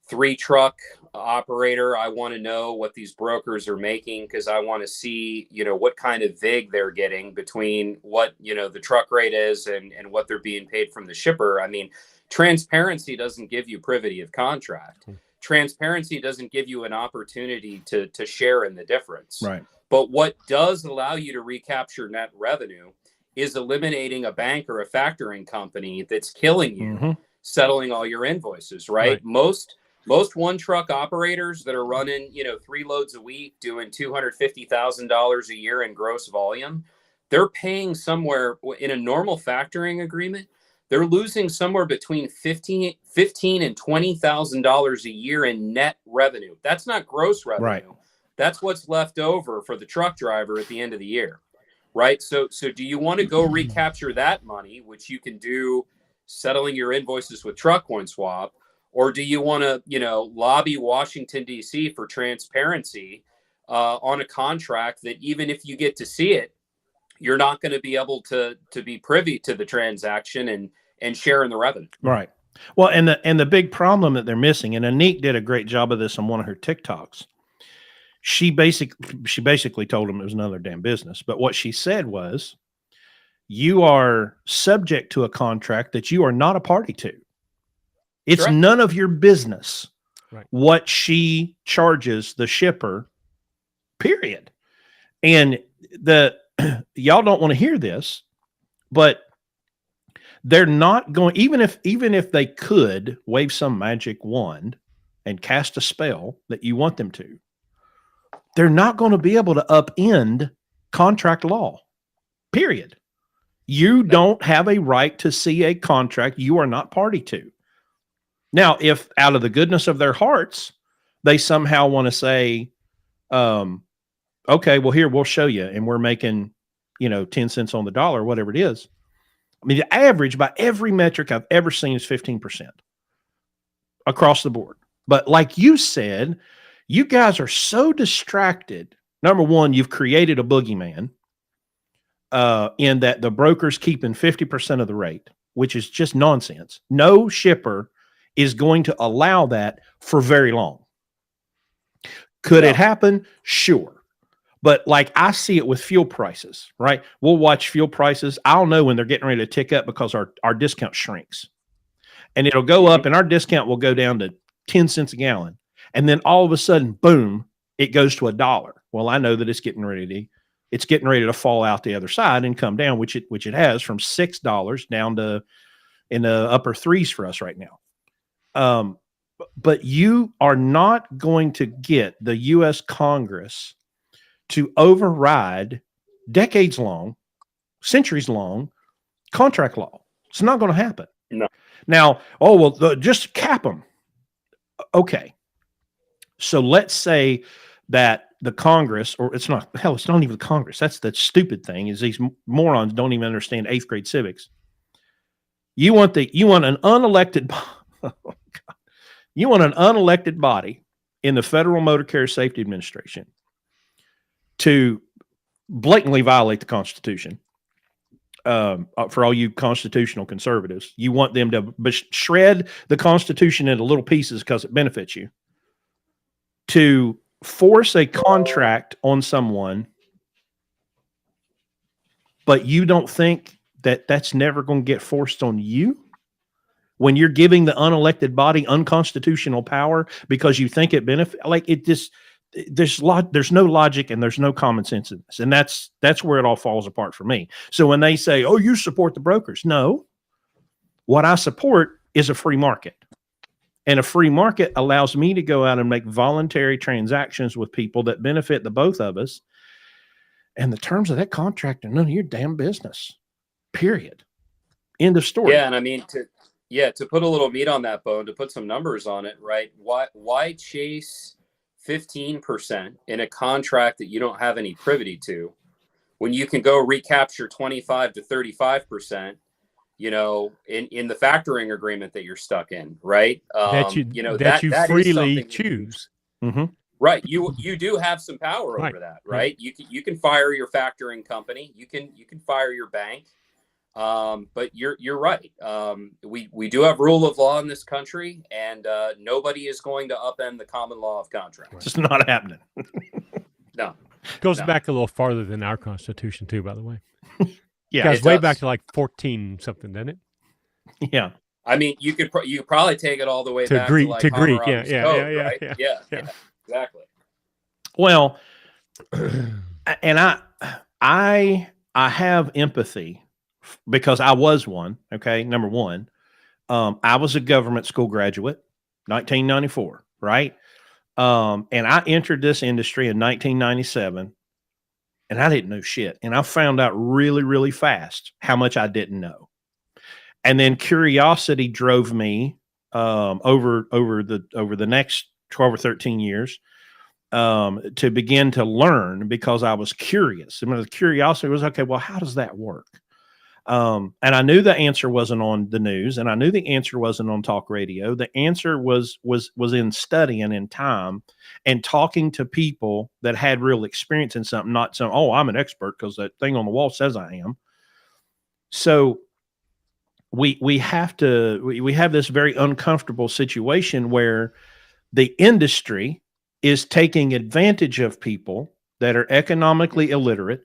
3-truck operator. I want to know what these brokers are making because I want to see, you know, what kind of vig they're getting between what, you know, the truck rate is and what they're being paid from the shipper. I mean, transparency doesn't give you privity of contract. Transparency doesn't give you an opportunity to share in the difference. Right. But what does allow you to recapture net revenue is eliminating a bank or a factoring company that's killing you, settling all your invoices, right? Most 1-truck operators that are running, you know, 3 loads a week, doing $250,000 a year in gross volume, they're paying somewhere in a normal factoring agreement. They're losing somewhere between $15,000 and $20,000 a year in net revenue. That's not gross revenue. Right. That's what's left over for the truck driver at the end of the year, right? So do you want to go recapture that money, which you can do settling your invoices with Truck Coin Swap, or do you want to, you know, lobby Washington, D.C. for transparency on a contract that even if you get to see it, you're not going to be able to be privy to the transaction and share in the revenue. Right. Well, and the big problem that they're missing, and Anik did a great job of this on one of her TikToks. She basically told them it was another damn business. But what she said was, you are subject to a contract that you are not a party to. It's none of your business what she charges the shipper, period. And y'all don't want to hear this, but they're not going, even if they could wave some magic wand and cast a spell that you want them to, they're not going to be able to upend contract law, period. You don't have a right to see a contract you are not party to. Now, if out of the goodness of their hearts, they somehow want to say, okay, well, here, we'll show you, and we're making, 10 cents on the dollar, whatever it is. I mean, the average by every metric I've ever seen is 15% across the board. But like you said, you guys are so distracted. Number one, you've created a boogeyman in that the broker's keeping 50% of the rate, which is just nonsense. No shipper is going to allow that for very long. Could it happen? Sure. But like I see it with fuel prices, right? We'll watch fuel prices. I'll know when they're getting ready to tick up because our discount shrinks. And it'll go up and our discount will go down to 10 cents a gallon. And then all of a sudden, boom, it goes to $1. Well, I know that it's getting ready to fall out the other side and come down, which it has, from $6 down to in the upper threes for us right now. But you are not going to get the U.S. Congress to override decades long, centuries long contract law. It's not going to happen. No. Now, just cap them. Okay. So let's say that the Congress, or it's not even the Congress. That's the stupid thing, is these morons don't even understand 8th grade civics. You want an unelected body in the Federal Motor Carrier Safety Administration to blatantly violate the Constitution. For all you constitutional conservatives, you want them to shred the Constitution into little pieces because it benefits you. To force a contract on someone, but you don't think that that's never going to get forced on you when you're giving the unelected body unconstitutional power because you think it benefits. Like, it just, there's no logic and there's no common sense in this. And that's where it all falls apart for me. So when they say, oh, you support the brokers. No, what I support is a free market. And a free market allows me to go out and make voluntary transactions with people that benefit the both of us. And the terms of that contract are none of your damn business. Period. End of story. Yeah, and I mean, to put a little meat on that bone, to put some numbers on it, right? Why chase 15% in a contract that you don't have any privity to when you can go recapture 25 to 35%? In the factoring agreement that you're stuck in, right? That you freely choose. Mm-hmm. Right. You do have some power over that, right? You can fire your factoring company. You can fire your bank. But you're right. We do have rule of law in this country, and nobody is going to upend the common law of contract. It's just not happening. No. Goes back a little farther than our Constitution too, by the way. Yeah, it goes way back to like 14 something, doesn't it? Yeah. I mean, you could probably take it all the way back to Greek. Yeah, exactly. Well, and I have empathy because I was one. Okay, number one, I was a government school graduate, 1994, right? And I entered this industry in 1997. And I didn't know shit. And I found out really, really fast how much I didn't know. And then curiosity drove me over the next 12 or 13 years to begin to learn because I was curious. And the curiosity was, okay, well, how does that work? And I knew the answer wasn't on the news, and I knew the answer wasn't on talk radio. The answer was in studying in time and talking to people that had real experience in something, not some, oh, I'm an expert because that thing on the wall says I am. So we have this very uncomfortable situation where the industry is taking advantage of people that are economically illiterate,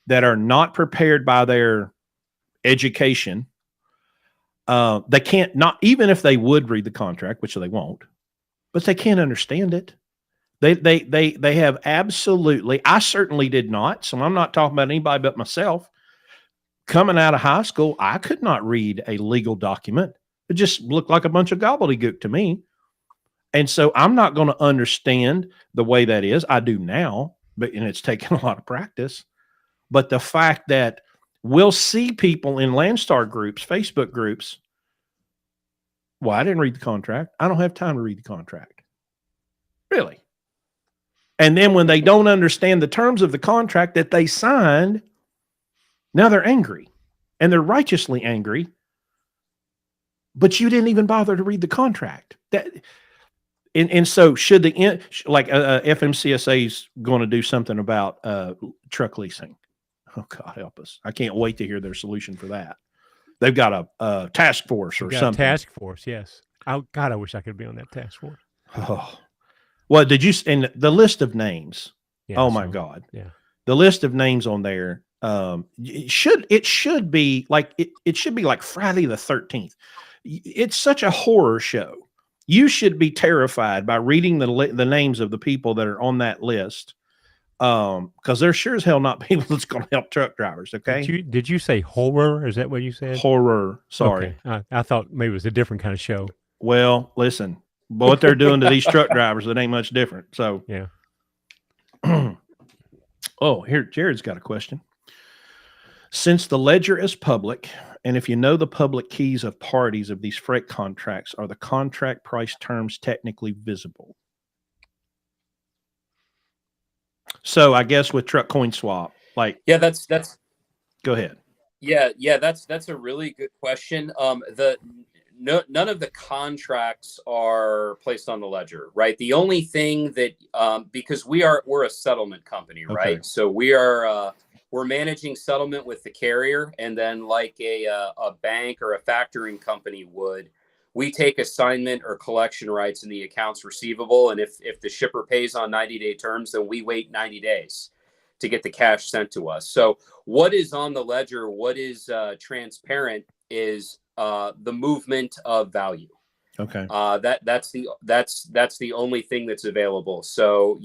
that are not prepared by their education. They can't, not even if they would read the contract, which they won't, but they can't understand it. They have absolutely, I certainly did not. So I'm not talking about anybody but myself. Coming out of high school, I could not read a legal document. It just looked like a bunch of gobbledygook to me. And so I'm not going to understand the way that is. I do now, and it's taken a lot of practice. But the fact that we'll see people in Landstar groups, Facebook groups, well, I didn't read the contract. I don't have time to read the contract. Really? And then when they don't understand the terms of the contract that they signed, now they're angry, and they're righteously angry. But you didn't even bother to read the contract. And so should FMCSA is going to do something about truck leasing. Oh, God help us. I can't wait to hear their solution for that. They've got a task force or something. Task force, yes. Oh, God, I wish I could be on that task force. Oh. Well, did you, and the list of names? Yeah, oh, my God. Yeah. The list of names on there, it should be like, it should be like Friday the 13th. It's such a horror show. You should be terrified by reading the names of the people that are on that list. Because they're sure as hell not people that's going to help truck drivers. Okay. Did you say horror? Is that what you said? Horror. Sorry. Okay. I thought maybe it was a different kind of show. Well, listen, what they're doing to these truck drivers, it ain't much different. So, yeah. Oh, here, Jared's got a question. Since the ledger is public, and if you know the public keys of parties of these freight contracts, are the contract price terms technically visible? So I guess with truck coin swap, like, yeah, that's go ahead. Yeah, that's a really good question. None of the contracts are placed on the ledger, right? The only thing that because we're a settlement company, right? Okay. So we're managing settlement with the carrier, and then like a bank or a factoring company would, we take assignment or collection rights in the accounts receivable, and if the shipper pays on 90-day terms, then we wait 90 days to get the cash sent to us. So what is on the ledger, what is transparent is the movement of value. Okay. That's the only thing that's available. So,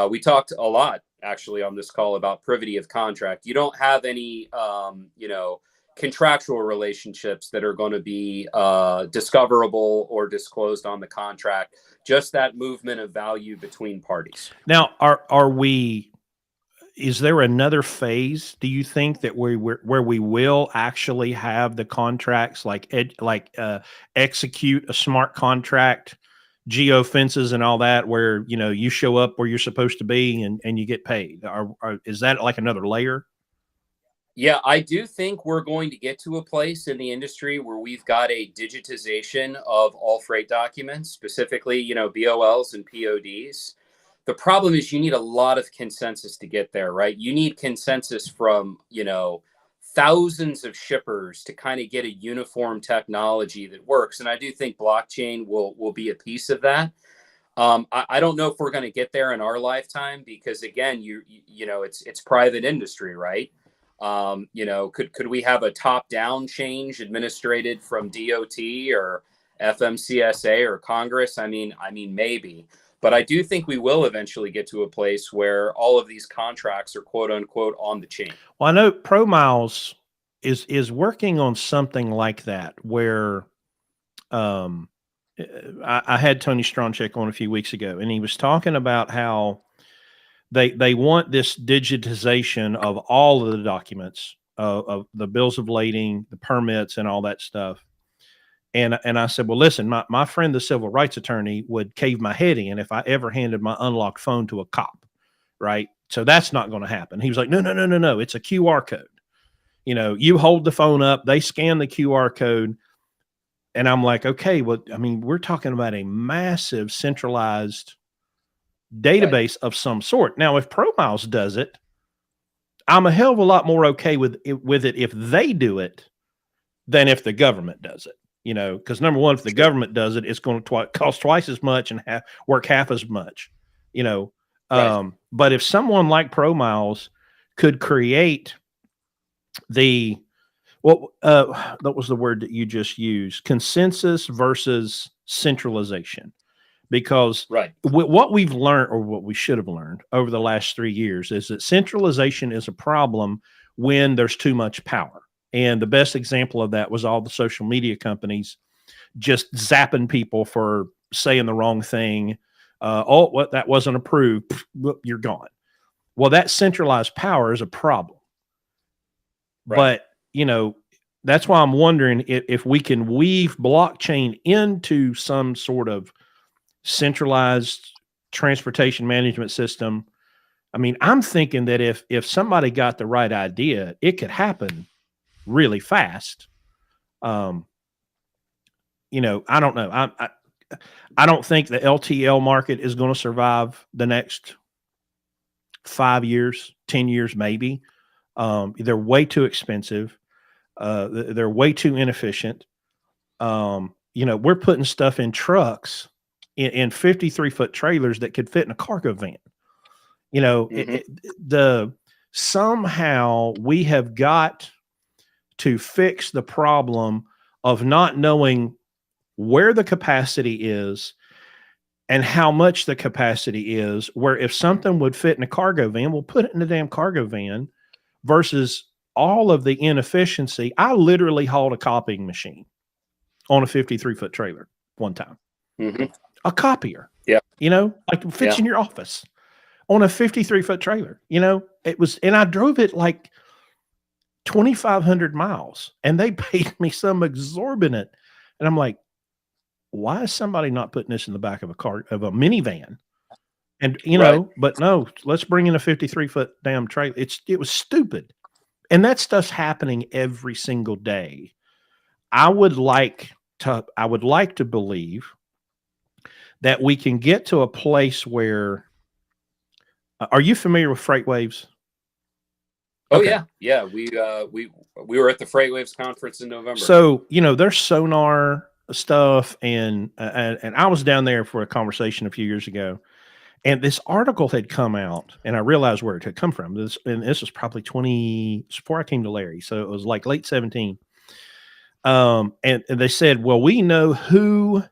we talked a lot actually on this call about privity of contract. You don't have any, contractual relationships that are going to be discoverable or disclosed on the contract. Just that movement of value between parties. Now, is there another phase, do you think, that where we will actually have the contracts execute a smart contract, geo fences and all that, where you show up where you're supposed to be and you get paid? Is that like another layer? Yeah, I do think we're going to get to a place in the industry where we've got a digitization of all freight documents, specifically, BOLs and PODs. The problem is you need a lot of consensus to get there, right? You need consensus from, thousands of shippers to kind of get a uniform technology that works. And I do think blockchain will be a piece of that. I don't know if we're going to get there in our lifetime because, again, it's private industry, right? Could we have a top-down change administrated from DOT or FMCSA or Congress? I mean, maybe. But I do think we will eventually get to a place where all of these contracts are quote unquote on the chain. Well, I know ProMiles is working on something like that where I had Tony Stronchek on a few weeks ago, and he was talking about how they want this digitization of all of the documents, of the bills of lading, the permits, and all that stuff. And I said, well, listen, my friend, the civil rights attorney, would cave my head in if I ever handed my unlocked phone to a cop, right? So that's not going to happen. He was like, no. It's a QR code. You hold the phone up, they scan the QR code. And I'm like, okay, well, I mean, we're talking about a massive centralized database of some sort. Now, if ProMiles does it, I'm a hell of a lot more okay with it if they do it than if the government does it. Because number one, if the government does it, it's going to cost twice as much and work half as much. Right. But if someone like ProMiles could create that was the word that you just used, consensus versus centralization. Because what we've learned, or what we should have learned over the last 3 years, is that centralization is a problem when there's too much power. And the best example of that was all the social media companies just zapping people for saying the wrong thing. That wasn't approved. You're gone. Well, that centralized power is a problem. Right. But, that's why I'm wondering if we can weave blockchain into some sort of centralized transportation management system. I mean, I'm thinking that if somebody got the right idea, it could happen really fast. I don't know. I don't think the LTL market is going to survive the next 5 years, 10 years, maybe. They're way too expensive. They're way too inefficient. We're putting stuff in trucks in 53-foot trailers that could fit in a cargo van. Somehow we have got to fix the problem of not knowing where the capacity is and how much the capacity is, where if something would fit in a cargo van, we'll put it in the damn cargo van versus all of the inefficiency. I literally hauled a copying machine on a 53-foot trailer one time. A copier. Yeah. Like it fits in your office on a 53-foot trailer. It was, and I drove it like 2,500 miles and they paid me some exorbitant. And I'm like, why is somebody not putting this in the back of a minivan? And, but no, let's bring in a 53-foot damn trailer. It was stupid. And that stuff's happening every single day. I would like to believe that we can get to a place where, are you familiar with freight waves? Oh, okay. Yeah. We were at the Freight Waves conference in November. So, there's sonar stuff. And I was down there for a conversation a few years ago, and this article had come out, and I realized where it had come from. This was probably before I came to Larry. So it was like late 17. And they said, well, we know who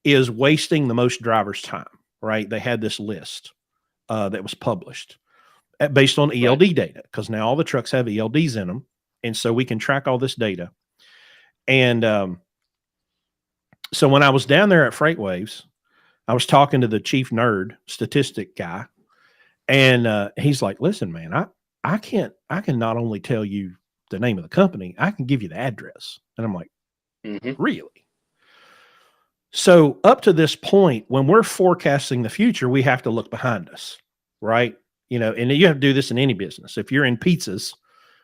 is wasting the most driver's time, right? They had this list that was published based on ELD data, because now all the trucks have ELDs in them. And so we can track all this data. And so when I was down there at Freight Waves, I was talking to the chief nerd statistic guy, and he's like, listen, man, I can not only tell you the name of the company, I can give you the address. And I'm like, really? So up to this point, when we're forecasting the future, we have to look behind us, right? And you have to do this in any business. If you're in pizzas,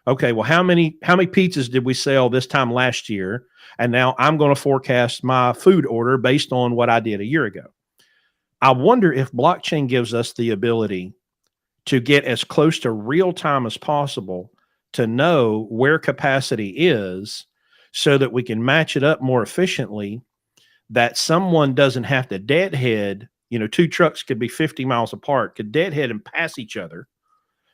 okay, well, how many pizzas did we sell this time last year? And now I'm going to forecast my food order based on what I did a year ago. I wonder if blockchain gives us the ability to get as close to real time as possible to know where capacity is so that we can match it up more efficiently, that someone doesn't have to deadhead. Two trucks could be 50 miles apart, could deadhead and pass each other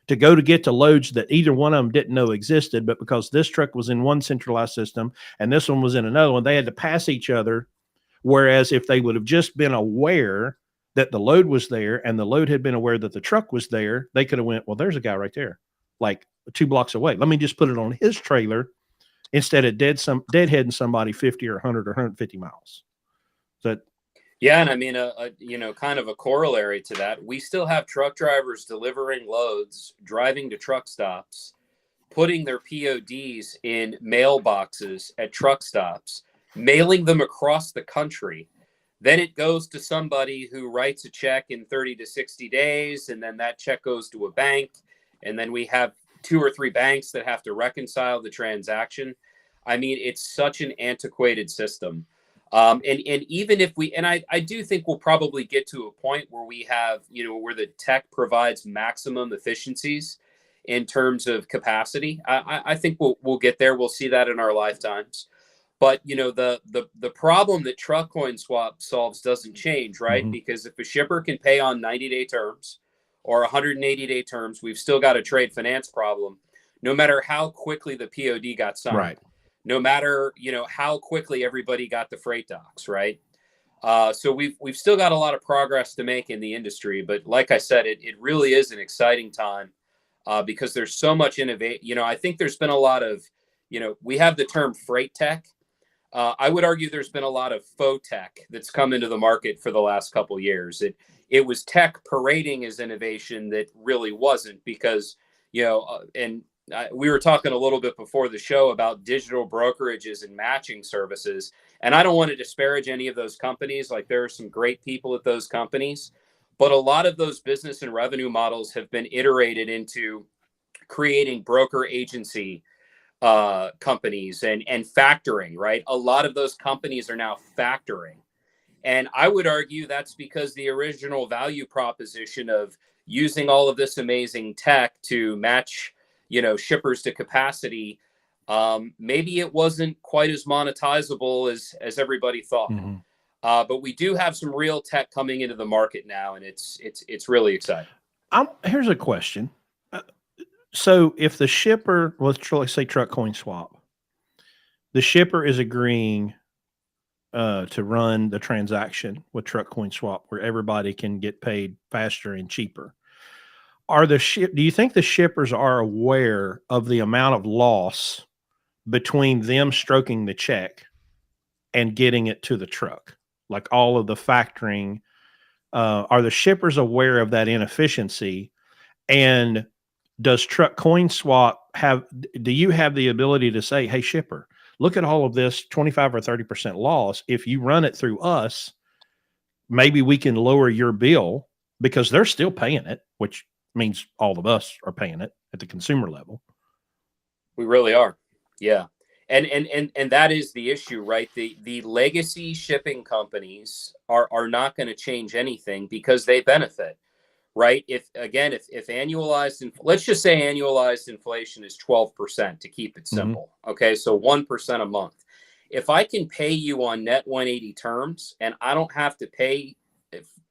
to get to loads that either one of them didn't know existed, but because this truck was in one centralized system and this one was in another one, they had to pass each other. Whereas if they would have just been aware that the load was there and the load had been aware that the truck was there, they could have went, well, there's a guy right there, like 2 blocks away. Let me just put it on his trailer instead of deadheading somebody 50 or 100 or 150 miles. So yeah, and I mean, kind of a corollary to that, we still have truck drivers delivering loads, driving to truck stops, putting their PODs in mailboxes at truck stops, mailing them across the country. Then it goes to somebody who writes a check in 30 to 60 days, and then that check goes to a bank, and then we have 2 or 3 banks that have to reconcile the transaction. I mean, it's such an antiquated system. And even if I do think we'll probably get to a point where we have, where the tech provides maximum efficiencies in terms of capacity. I think we'll get there. We'll see that in our lifetimes. But, the problem that Truck Coin Swap solves doesn't change, right? Because if a shipper can pay on 90-day terms or 180-day terms, we've still got a trade finance problem, no matter how quickly the POD got signed. Right. No matter, how quickly everybody got the freight docs, right? So we've still got a lot of progress to make in the industry. But like I said, it really is an exciting time because there's so much innovation. I think there's been a lot of, we have the term freight tech. I would argue there's been a lot of faux tech that's come into the market for the last couple of years. It was tech parading as innovation that really wasn't, because, we were talking a little bit before the show about digital brokerages and matching services. And I don't want to disparage any of those companies. Like, there are some great people at those companies, But a lot of those business and revenue models have been iterated into creating broker agency companies and factoring, right? A lot of those companies are now factoring. And I would argue that's because the original value proposition of using all of this amazing tech to match, shippers to capacity, maybe it wasn't quite as monetizable as everybody thought. Mm-hmm. But we do have some real tech coming into the market now, and it's really exciting. Here's a question. So if the shipper, let's say Truck Coin Swap, the shipper is agreeing to run the transaction with Truck Coin Swap where everybody can get paid faster and cheaper. Do you think the shippers are aware of the amount of loss between them stroking the check and getting it to the truck? Like all of the factoring, are the shippers aware of that inefficiency? And does Truck Coin Swap do you have the ability to say, hey, shipper, look at all of this 25 or 30% loss. If you run it through us, maybe we can lower your bill because they're still paying it, which means all of us are paying it at the consumer level. We really are. Yeah. And that is the issue, right? The legacy shipping companies are not going to change anything because they benefit, right? If annualized, let's just say annualized inflation is 12% to keep it simple. Mm-hmm. Okay. So 1% a month. If I can pay you on net 180 terms and I don't have to pay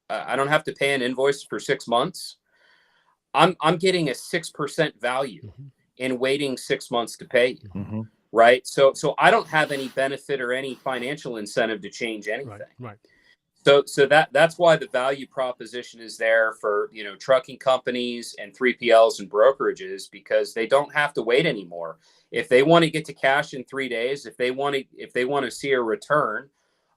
an invoice for 6 months, I'm getting a 6% value mm-hmm. in waiting 6 months to pay you. Mm-hmm. Right. So I don't have any benefit or any financial incentive to change anything. Right. So that's why the value proposition is there for, trucking companies and 3PLs and brokerages, because they don't have to wait anymore. If they want to get to cash in 3 days, if they want to see a return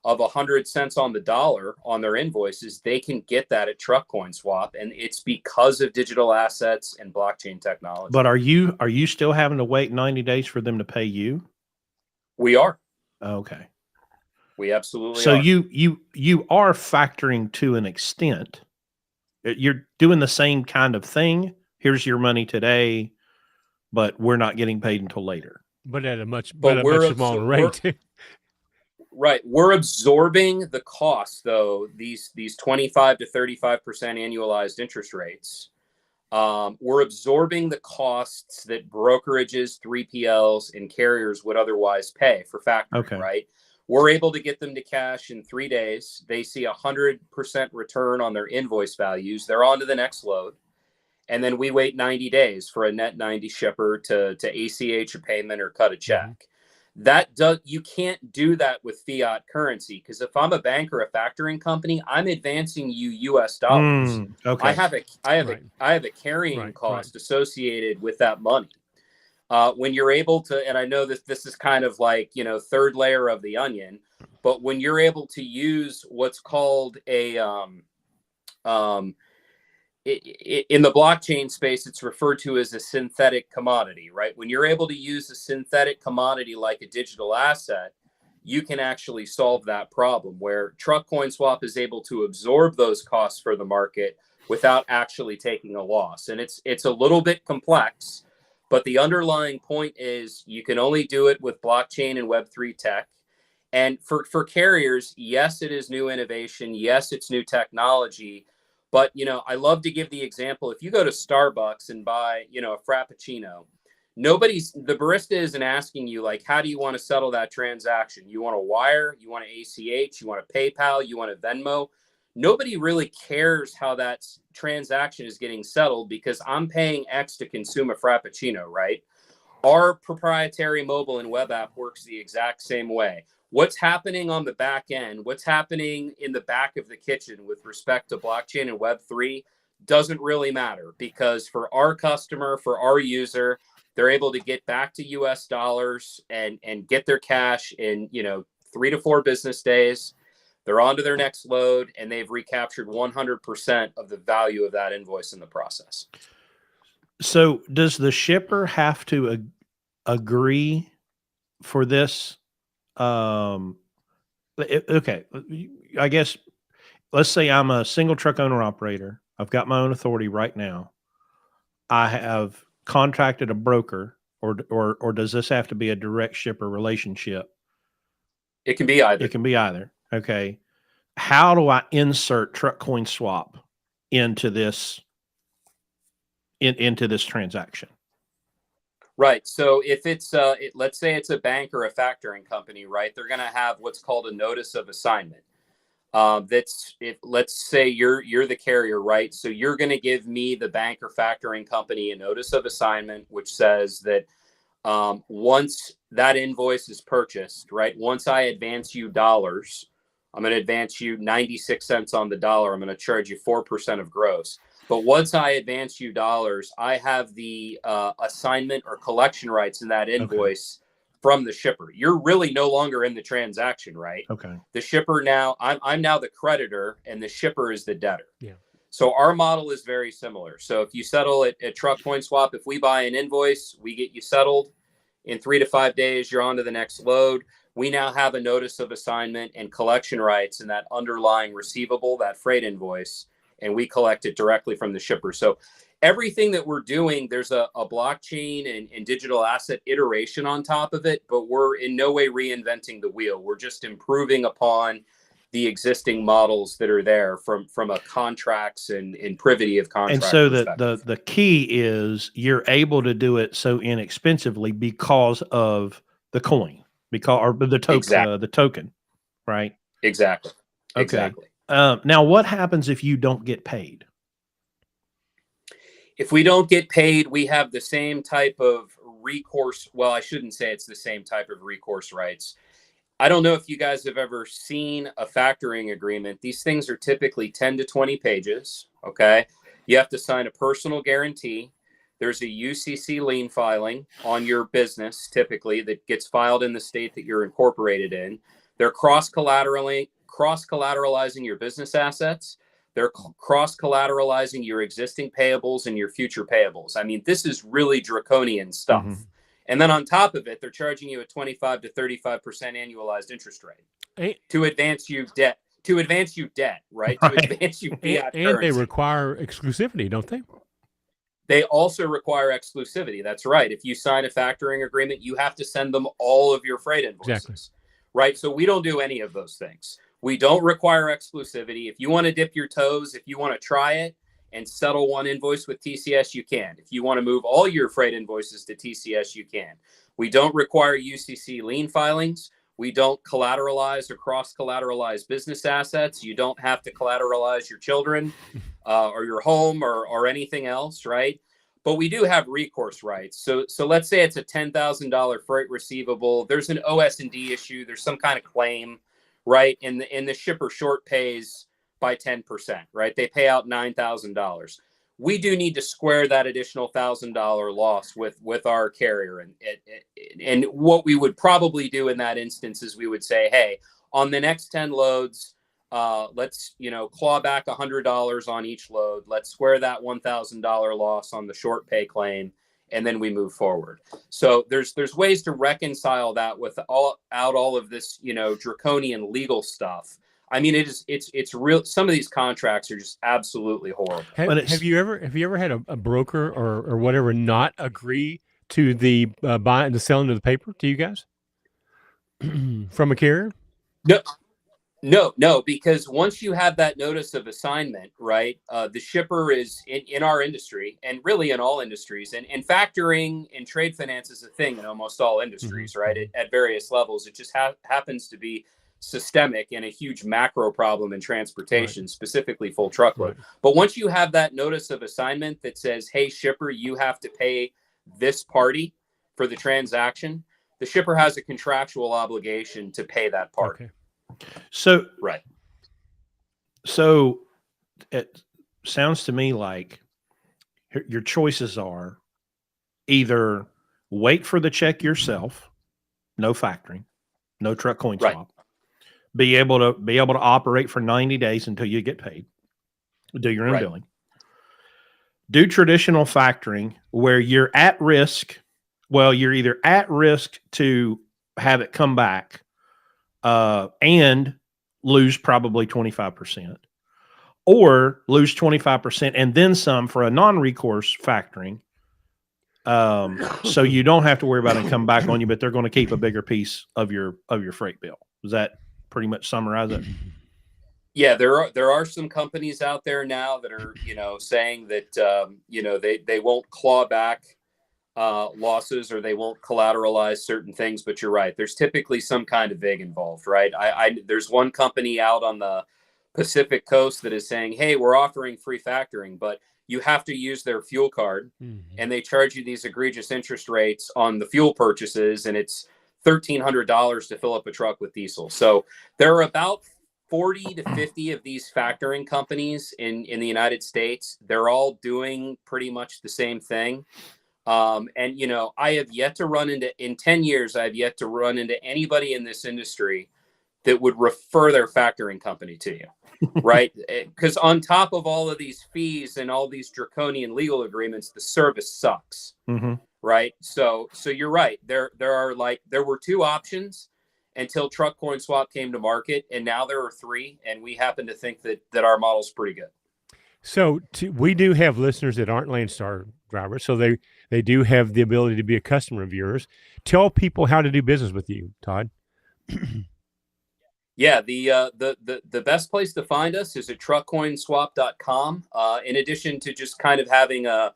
of 100 cents on the dollar on their invoices, they can get that at Truck Coin Swap, and it's because of digital assets and blockchain technology. But are you still having to wait 90 days for them to pay you? We are. Okay. We absolutely so are. You are factoring to an extent. You're doing the same kind of thing. Here's your money today, but we're not getting paid until later. But at a much smaller rate. Right. We're absorbing the cost, though, these 25 to 35% annualized interest rates. We're absorbing the costs that brokerages, 3PLs, and carriers would otherwise pay for factoring, okay. Right? We're able to get them to cash in 3 days. They see 100% return on their invoice values. They're on to the next load. And then we wait 90 days for a net 90 shipper to ACH a payment or cut a check. Mm-hmm. You can't do that with fiat currency, because if I'm a bank or a factoring company, I'm advancing you US dollars. Okay. I have a carrying cost associated with that money. When you're able to, and I know that this is kind of like, third layer of the onion, but when you're able to use what's called in the blockchain space, it's referred to as a synthetic commodity, right? When you're able to use a synthetic commodity like a digital asset, you can actually solve that problem, where Truck Coin Swap is able to absorb those costs for the market without actually taking a loss. And it's a little bit complex, but the underlying point is you can only do it with blockchain and Web3 tech. And for carriers, yes, it is new innovation. Yes, it's new technology. But, I love to give the example. If you go to Starbucks and buy, a Frappuccino, the barista isn't asking you, like, how do you want to settle that transaction? You want to wire, you want to ACH, you want to PayPal, you want to Venmo. Nobody really cares how that transaction is getting settled, because I'm paying X to consume a Frappuccino, right? Our proprietary mobile and web app works the exact same way. What's happening on the back end, what's happening in the back of the kitchen with respect to blockchain and Web3 doesn't really matter, because for our customer, for our user, they're able to get back to US dollars and get their cash in, 3 to 4 business days. They're on to their next load, and they've recaptured 100% of the value of that invoice in the process. So does the shipper have to agree for this? Okay, I guess let's say I'm a single truck owner operator. I've got my own authority right now. I have contracted a broker, or does this have to be a direct shipper relationship? It can be either. It can be either. Okay. How do I insert TruckCoin Swap into this into this transaction? Right. So if it's let's say it's a bank or a factoring company, right? They're going to have what's called a notice of assignment. That's if let's say you're the carrier, right? So you're going to give me, the bank or factoring company, a notice of assignment, which says that once that invoice is purchased, right? Once I advance you dollars, I'm going to advance you 96 cents on the dollar. I'm going to charge you 4% of gross. But once I advance you dollars, I have the assignment or collection rights in that invoice from the shipper. You're really no longer in the transaction, right? Okay. The shipper now, I'm now the creditor, and the shipper is the debtor. Yeah. So our model is very similar. So if you settle at TruckCoin Swap, if we buy an invoice, we get you settled in 3 to 5 days. You're on to the next load. We now have a notice of assignment and collection rights in that underlying receivable, that freight invoice, and we collect it directly from the shipper. So everything that we're doing, there's a blockchain and digital asset iteration on top of it, but we're in no way reinventing the wheel. We're just improving upon the existing models that are there from a contracts and privity of contract. And so the key is you're able to do it so inexpensively because of the coin, or the token, exactly. The token, right? Exactly. Okay. Exactly. Now, what happens if you don't get paid? If we don't get paid, we have the same type of recourse. Well, I shouldn't say it's the same type of recourse rights. I don't know if you guys have ever seen a factoring agreement. These things are typically 10 to 20 pages. Okay. You have to sign a personal guarantee. There's a UCC lien filing on your business, typically, that gets filed in the state that you're incorporated in. They're cross-collateralizing your business assets. They're cross-collateralizing your existing payables and your future payables. I mean, this is really draconian stuff. Mm-hmm. And then on top of it, they're charging you a 25 to 35% annualized interest rate to advance you debt. Right? To advance you fiat and they require exclusivity, don't they? They also require exclusivity. That's right. If you sign a factoring agreement, you have to send them all of your freight invoices. Exactly. Right? So we don't do any of those things. We don't require exclusivity. If you want to dip your toes, if you want to try it and settle one invoice with TCS, you can. If you want to move all your freight invoices to TCS, you can. We don't require UCC lien filings. We don't collateralize or cross-collateralize business assets. You don't have to collateralize your children or your home or anything else, right? But we do have recourse rights. So let's say it's a $10,000 freight receivable. There's an OS&D issue. There's some kind of claim, right? And the shipper short pays by 10%, right? They pay out $9,000. We do need to square that additional $1,000 loss with our carrier. And what we would probably do in that instance is we would say, hey, on the next 10 loads, let's, claw back $100 on each load. Let's square that $1,000 loss on the short pay claim, and then we move forward. So there's ways to reconcile that without all of this, draconian legal stuff. I mean, it's real. Some of these contracts are just absolutely horrible. Have you ever had a broker or whatever not agree to the buy and the selling of the paper to you guys from a carrier? No, because once you have that notice of assignment, right, the shipper is in our industry and really in all industries, and factoring and trade finance is a thing in almost all industries, mm-hmm. right, at various levels. It just happens to be systemic and a huge macro problem in transportation, right. Specifically full truckload. Right. But once you have that notice of assignment that says, hey, shipper, you have to pay this party for the transaction, the shipper has a contractual obligation to pay that party. Okay. So, right. So it sounds to me like your choices are either wait for the check yourself, no factoring, no TruckCoin Swap, right. Be able to operate for 90 days until you get paid, do your own right. billing, do traditional factoring where you're at risk. Well, you're either at risk to have it come back and lose probably 25%, or lose 25% and then some for a non-recourse factoring. So you don't have to worry about it come back on you, but they're going to keep a bigger piece of your freight bill. Does that pretty much summarize it? Yeah, there are some companies out there now that are, saying that, they won't claw back losses, or they won't collateralize certain things. But you're right. There's typically some kind of vig involved, right? There's one company out on the Pacific coast that is saying, hey, we're offering free factoring, but you have to use their fuel card, and they charge you these egregious interest rates on the fuel purchases, and it's $1,300 to fill up a truck with diesel. So there are about 40 to 50 of these factoring companies in the United States. They're all doing pretty much the same thing. And, I have yet to run into, in 10 years, I have yet to run into anybody in this industry that would refer their factoring company to you, right? Because on top of all of these fees and all these draconian legal agreements, the service sucks, right? So you're right. There were two options until Truck Coin Swap came to market, and now there are three, and we happen to think that our model's pretty good. So we do have listeners that aren't Landstar drivers, so they do have the ability to be a customer of yours. Tell people how to do business with you, Todd. Yeah, the best place to find us is at truckcoinswap.com. In addition to just kind of having a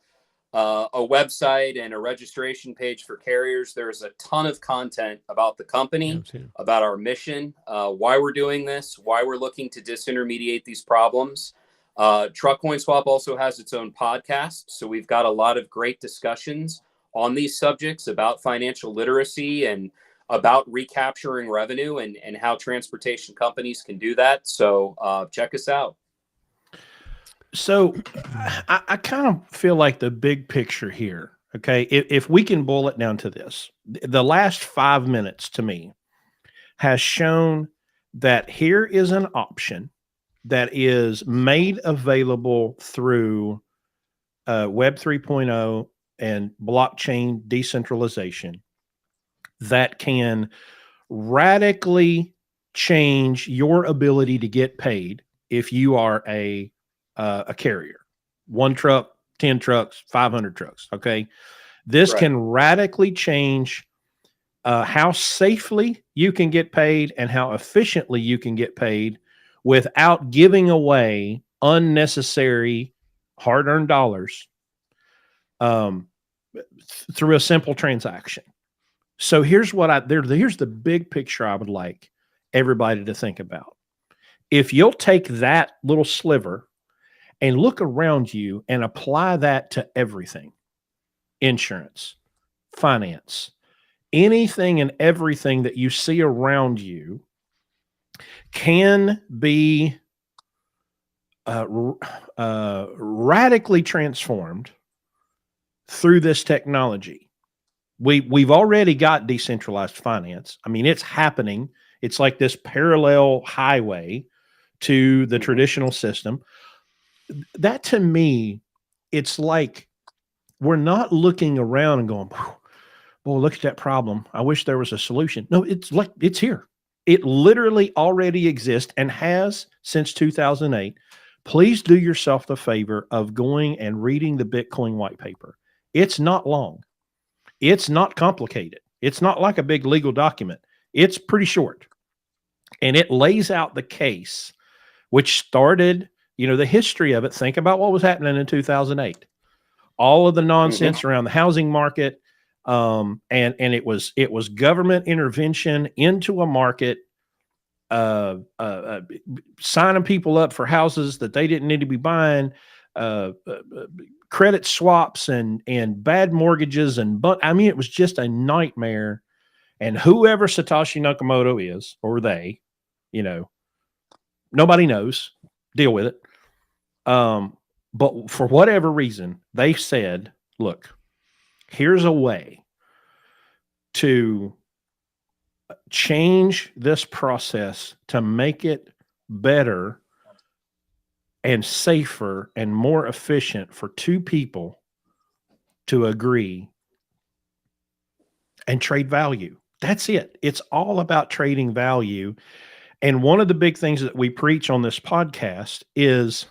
website and a registration page for carriers, there's a ton of content about the company, about our mission, why we're doing this, why we're looking to disintermediate these problems. Truck Coin Swap also has its own podcast, so we've got a lot of great discussions on these subjects about financial literacy and about recapturing revenue and how transportation companies can do that. So check us out. So I kind of feel like the big picture here, okay, if we can boil it down to this, the last 5 minutes to me has shown that here is an option that is made available through Web 3.0 and blockchain decentralization that can radically change your ability to get paid if you are a carrier. 1 truck, 10 trucks, 500 trucks. Okay. This can radically change how safely you can get paid and how efficiently you can get paid without giving away unnecessary hard-earned dollars through a simple transaction. So here's here's the big picture I would like everybody to think about. If you'll take that little sliver and look around you and apply that to everything, insurance, finance, anything and everything that you see around you can be radically transformed through this technology. We've already got decentralized finance. I mean, it's happening. It's like this parallel highway to the traditional system. That, to me, it's like we're not looking around and going, well, look at that problem. I wish there was a solution. No, it's like it's here. It literally already exists and has since 2008. Please do yourself the favor of going and reading the Bitcoin white paper. It's not long. It's not complicated. It's not like a big legal document. It's pretty short. And it lays out the case, which started, the history of it. Think about what was happening in 2008. All of the nonsense around the housing market. And it was government intervention into a market, signing people up for houses that they didn't need to be buying, credit swaps and bad mortgages. It was just a nightmare. And whoever Satoshi Nakamoto is, or they, nobody knows, deal with it. But for whatever reason, they said, look, here's a way to change this process to make it better and safer and more efficient for two people to agree and trade value. That's it. It's all about trading value. And one of the big things that we preach on this podcast is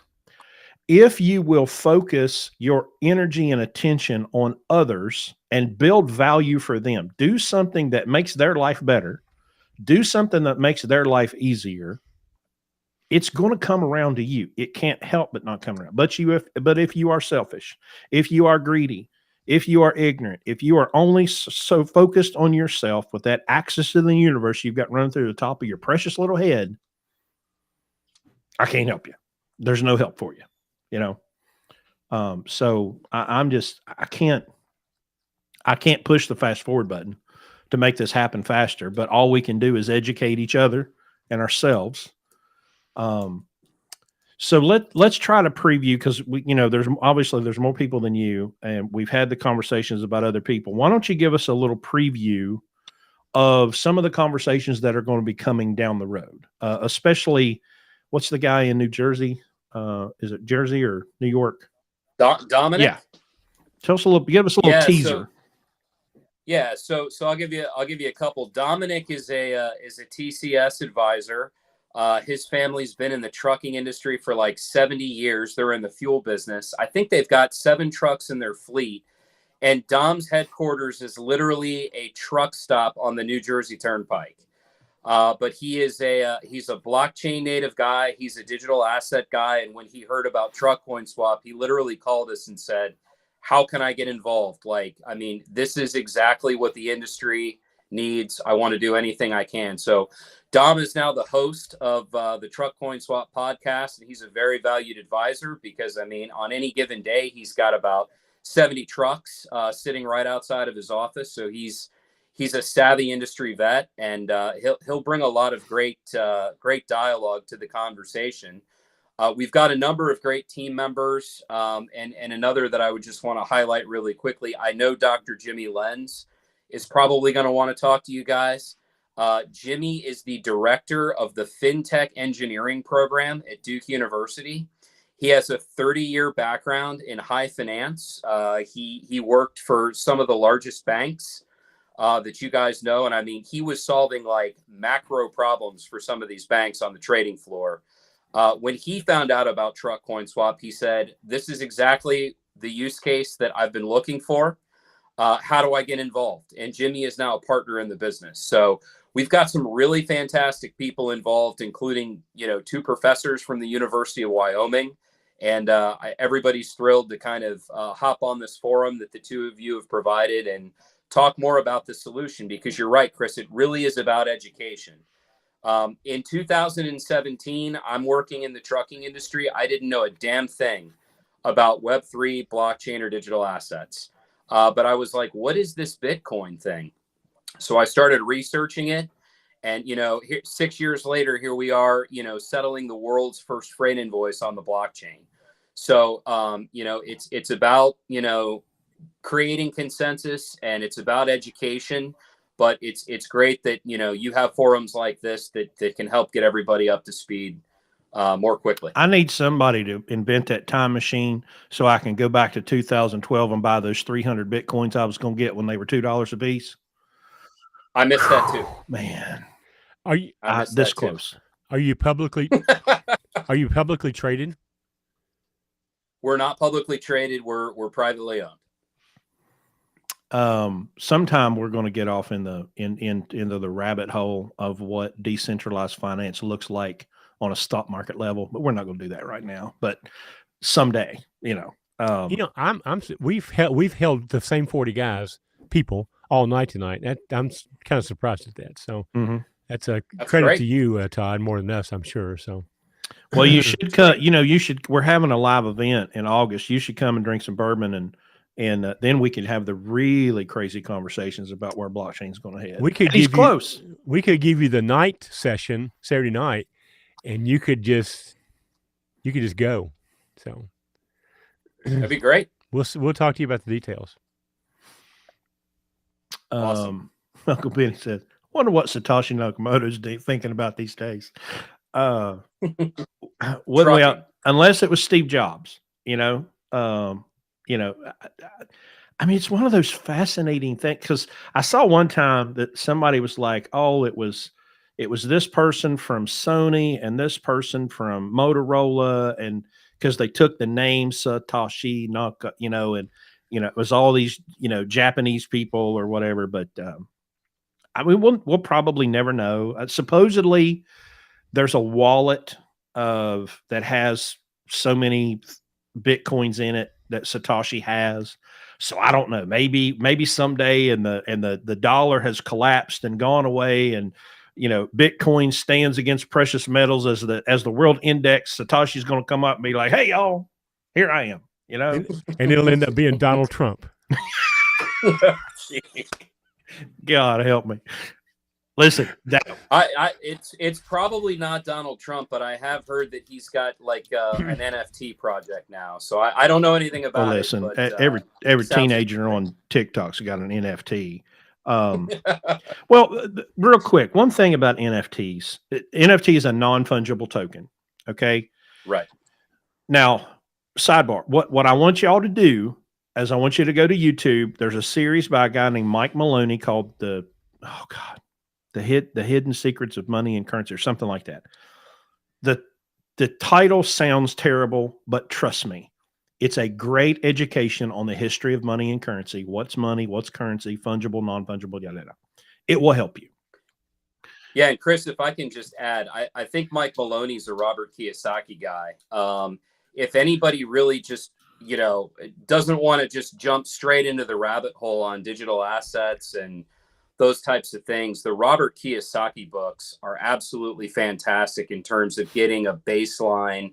if you will focus your energy and attention on others and build value for them, do something that makes their life better, do something that makes their life easier, it's going to come around to you. It can't help but not come around. But if you are selfish, if you are greedy, if you are ignorant, if you are only so focused on yourself with that access to the universe you've got running through the top of your precious little head, I can't help you. There's no help for you, you know? So I can't push the fast forward button to make this happen faster, but all we can do is educate each other and ourselves. So let's try to preview, because there's more people than you, and we've had the conversations about other people. Why don't you give us a little preview of some of the conversations that are going to be coming down the road, especially what's the guy in New Jersey? Is it Jersey or New York? Dominic. Yeah. Tell us give us a little teaser. So I'll give you a couple. Dominic is a TCS advisor. His family's been in the trucking industry for like 70 years. They're in the fuel business. I think they've got 7 trucks in their fleet. And Dom's headquarters is literally a truck stop on the New Jersey Turnpike. But he's a blockchain native guy. He's a digital asset guy. And when he heard about TruckCoinSwap, he literally called us and said, how can I get involved? This is exactly what the industry needs. I want to do anything I can. So Dom is now the host of the TruckCoinSwap podcast, and he's a very valued advisor because, on any given day, he's got about 70 trucks sitting right outside of his office. So he's a savvy industry vet, and he'll bring a lot of great dialogue to the conversation. We've got a number of great team members, and another that I would just want to highlight really quickly. I know Dr. Jimmy Lenz is probably going to want to talk to you guys. Jimmy is the director of the FinTech engineering program at Duke University. He has a 30-year background in high finance. He worked for some of the largest banks that you guys know. And he was solving like macro problems for some of these banks on the trading floor. When he found out about TruckCoinSwap, he said, this is exactly the use case that I've been looking for. How do I get involved? And Jimmy is now a partner in the business. So we've got some really fantastic people involved, including, 2 professors from the University of Wyoming. And everybody's thrilled to kind of hop on this forum that the 2 of you have provided and talk more about the solution, because you're right, Chris, it really is about education. In 2017, I'm working in the trucking industry. I didn't know a damn thing about Web3, blockchain, or digital assets. But I was like, what is this Bitcoin thing? So I started researching it. And, 6 years later, here we are, settling the world's first freight invoice on the blockchain. So, it's about, creating consensus, and it's about education. But it's great that, you have forums like this that can help get everybody up to speed more quickly. I need somebody to invent that time machine so I can go back to 2012 and buy those 300 Bitcoins I was going to get when they were $2 a piece. I missed that too. Man. Are you this close? Are you publicly traded? We're not publicly traded. We're privately owned. Sometime we're going to get off into the rabbit hole of what decentralized finance looks like on a stock market level, but we're not going to do that right now. But someday, we've held the same 40 people all night tonight. I'm kind of surprised at that. So that's a credit great to you, Todd, more than us, I'm sure. So, well, you should cut. We're having a live event in August. You should come and drink some bourbon, and then we can have the really crazy conversations about where blockchain is going to head. We could give you the night session Saturday night, and you could just go. So that'd be great. We'll talk to you about the details. Awesome. Uncle Benny said, "Wonder what Satoshi Nakamoto's thinking about these days." Unless it was Steve Jobs, it's one of those fascinating things, because I saw one time that somebody was like, oh, it was this person from Sony and this person from Motorola, and because they took the name Satoshi Naka, and it was all these Japanese people or whatever. But I mean, we'll probably never know. Supposedly, there's a wallet that has so many Bitcoins in it that Satoshi has. So I don't know. Maybe someday, and the dollar has collapsed and gone away, and Bitcoin stands against precious metals as the world index. Satoshi's going to come up and be like, "Hey, y'all, here I am." And it'll end up being Donald Trump. God help me. Listen, it's probably not Donald Trump, but I have heard that he's got like an NFT project now. So I don't know anything about it. Listen, but, every teenager on TikTok's got an NFT. Well, real quick, one thing about NFTs. NFT is a non-fungible token. Okay. Right. Now, sidebar. What I want y'all to do is I want you to go to YouTube. There's a series by a guy named Mike Maloney called The Hidden Secrets of Money and Currency, or something like that. The title sounds terrible, but trust me, it's a great education on the history of money and currency. What's money? What's currency? Fungible, non-fungible, yada, yada. It will help you. Yeah, and Chris, if I can just add, I think Mike Maloney's a Robert Kiyosaki guy. If anybody really just, doesn't want to just jump straight into the rabbit hole on digital assets and those types of things, the Robert Kiyosaki books are absolutely fantastic in terms of getting a baseline,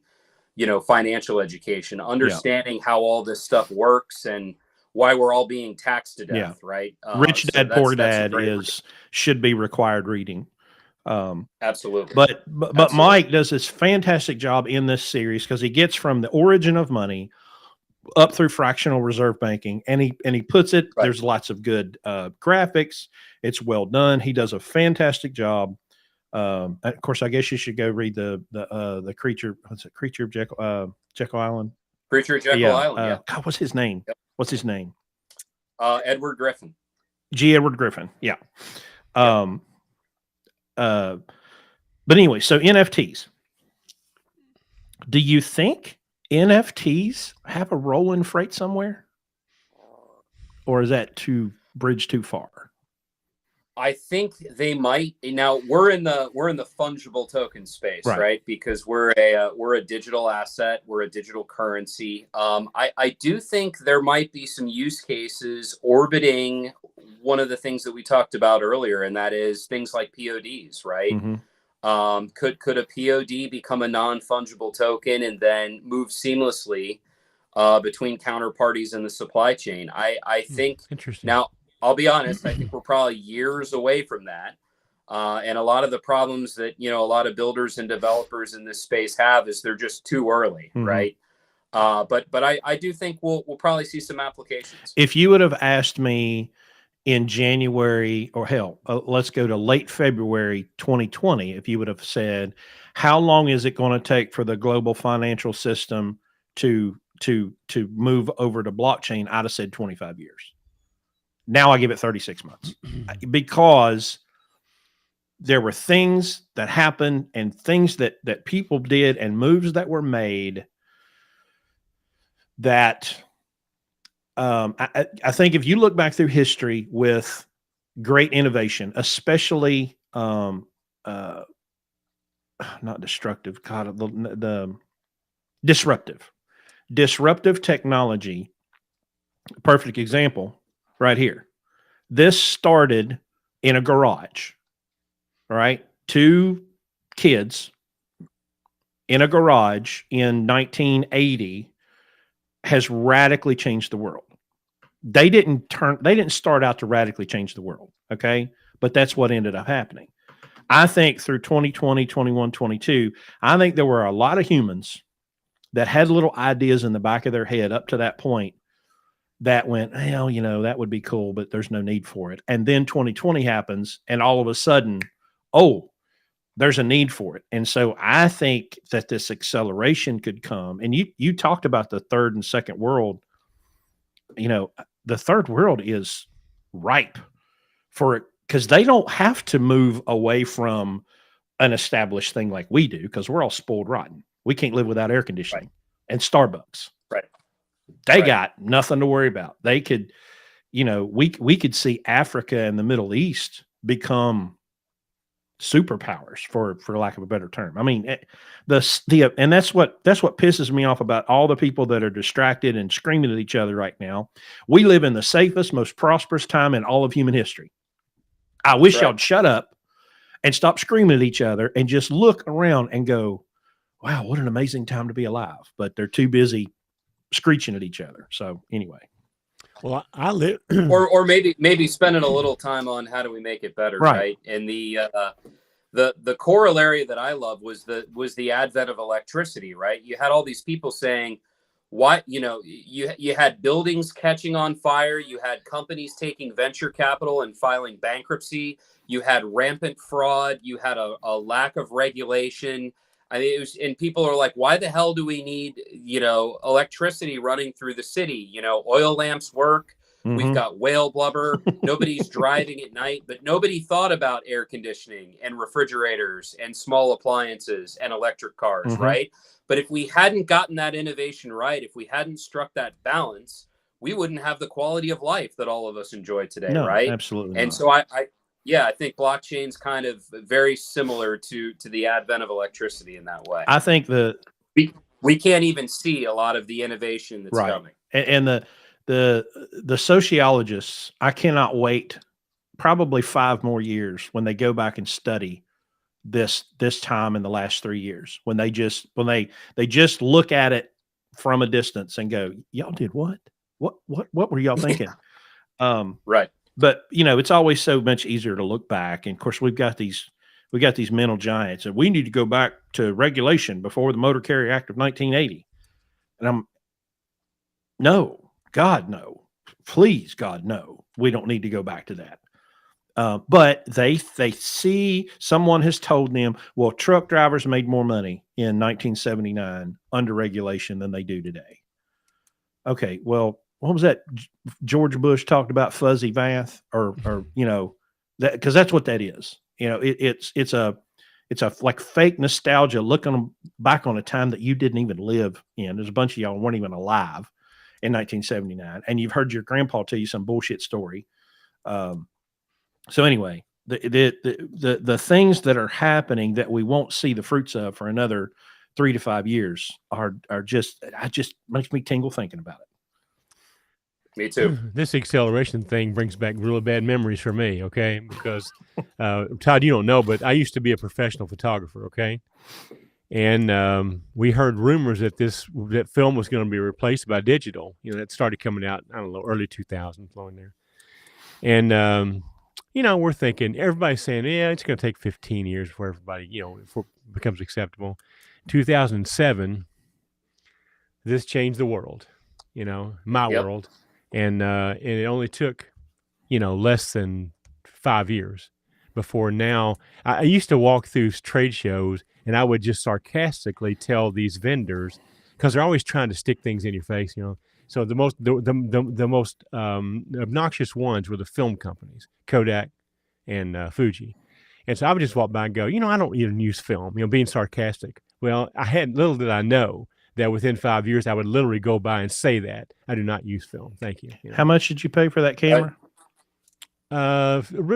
financial education, understanding how all this stuff works and why we're all being taxed to death, right? Rich Dad, Poor Dad should be required reading. Absolutely. But Mike does this fantastic job in this series because he gets from the origin of money up through fractional reserve banking, and he puts it. Right. There's lots of good graphics. It's well done. He does a fantastic job. Of course, I guess you should go read the creature. What's it? Creature of Jekyll Island. Creature of Jekyll Island. Yeah. God, what's his name? Yep. What's his name? Edward Griffin. G. Edward Griffin. Yeah. Yep. But anyway, so NFTs. Do you think NFTs have a role in freight somewhere, or is that bridge too far? I think they might. Now we're in the fungible token space, right? Because we're a digital asset, we're a digital currency. I do think there might be some use cases orbiting one of the things that we talked about earlier, and that is things like PODs, right? Mm-hmm. Could a POD become a non-fungible token and then move seamlessly between counterparties in the supply chain? I think. Interesting. Now, I'll be honest, I think we're probably years away from that. And a lot of the problems that, a lot of builders and developers in this space have is they're just too early, mm-hmm. right? But I do think we'll probably see some applications. If you would have asked me in January, or hell, let's go to late February 2020, if you would have said, how long is it going to take for the global financial system to move over to blockchain, I'd have said 25 years. Now I give it 36 months because there were things that happened and things that people did and moves that were made that I think if you look back through history with great innovation, especially not destructive, God, the disruptive technology, perfect example right here. This started in a garage, right? Two kids in a garage in 1980 has radically changed the world. They didn't start out to radically change the world, okay? But that's what ended up happening. I think through 2020, 21, 22, I think there were a lot of humans that had little ideas in the back of their head up to that point that went, hell, that would be cool, but there's no need for it. And then 2020 happens, and all of a sudden, there's a need for it. And so I think that this acceleration could come. And you talked about the third and second world. The third world is ripe for it because they don't have to move away from an established thing like we do because we're all spoiled rotten. We can't live without air conditioning. and Starbucks. Right. They Right. got nothing to worry about. They could, we could see Africa and the Middle East become superpowers, for lack of a better term. I mean, and that's what pisses me off about all the people that are distracted and screaming at each other right now. We live in the safest, most prosperous time in all of human history. I wish Right. y'all shut up and stop screaming at each other and just look around and go, wow, what an amazing time to be alive. But they're too busy screeching at each other. So anyway. Well, I live, or maybe spending a little time on how do we make it better, right? And the corollary that I love was the advent of electricity, right? You had all these people saying, why, you had buildings catching on fire, you had companies taking venture capital and filing bankruptcy, you had rampant fraud, you had a lack of regulation. I mean, and people are like, why the hell do we need, electricity running through the city? Oil lamps work. Mm-hmm. We've got whale blubber. Nobody's driving at night, but nobody thought about air conditioning and refrigerators and small appliances and electric cars, Mm-hmm. right? But if we hadn't gotten that innovation right, if we hadn't struck that balance, we wouldn't have the quality of life that all of us enjoy today, right? Absolutely. And not. so I think blockchain's kind of very similar to the advent of electricity in that way. I think we can't even see a lot of the innovation that's coming. And the sociologists, I cannot wait probably 5 more years when they go back and study this time in the last 3 years, when they just look at it from a distance and go, y'all did what were y'all thinking? Right. But it's always so much easier to look back. And of course we got these mental giants, and we need to go back to regulation before the Motor Carrier Act of 1980. And no, God, no, please, God, no, we don't need to go back to that. But they see, someone has told them, well, truck drivers made more money in 1979 under regulation than they do today. Okay, well, what was that George Bush talked about, fuzzy math, or that, because that's what that is. It's a like fake nostalgia, looking back on a time that you didn't even live in. There's a bunch of y'all weren't even alive in 1979, and you've heard your grandpa tell you some bullshit story. So anyway, the things that are happening that we won't see the fruits of for another 3 to 5 years are just makes me tingle thinking about it. Me too. This acceleration thing brings back really bad memories for me, okay? Because, Todd, you don't know, but I used to be a professional photographer, okay? And we heard rumors that that film was going to be replaced by digital. That started coming out, I don't know, early 2000s, along there. And, we're thinking, everybody's saying, yeah, it's going to take 15 years before everybody, before it becomes acceptable. 2007, this changed the world, my world. And it only took, less than 5 years before now. I used to walk through trade shows and I would just sarcastically tell these vendors, because they're always trying to stick things in your face, So the most obnoxious ones were the film companies, Kodak and Fuji. And so I would just walk by and go, I don't even use film, being sarcastic. Well, little did I know that within 5 years, I would literally go by and say that I do not use film. Thank you. How much did you pay for that camera?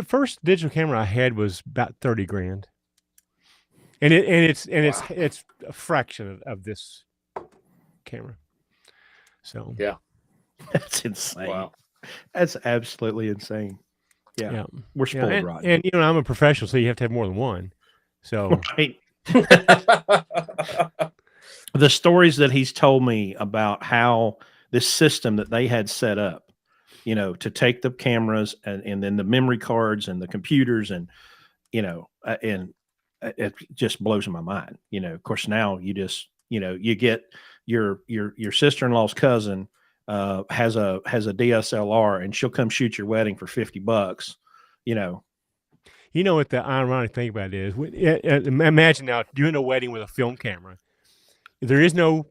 First digital camera I had was about $30,000, and it's a fraction of this camera. So yeah, that's insane. Wow, that's absolutely insane. Yeah. We're spoiled rotten. And I'm a professional, so you have to have more than one. So right. The stories that he's told me about how this system that they had set up, to take the cameras and then the memory cards and the computers and it just blows my mind. Of course, now you just, you get your sister-in-law's cousin has a DSLR and she'll come shoot your wedding for $50. You know what the ironic thing about it is? Imagine now doing a wedding with a film camera. There is no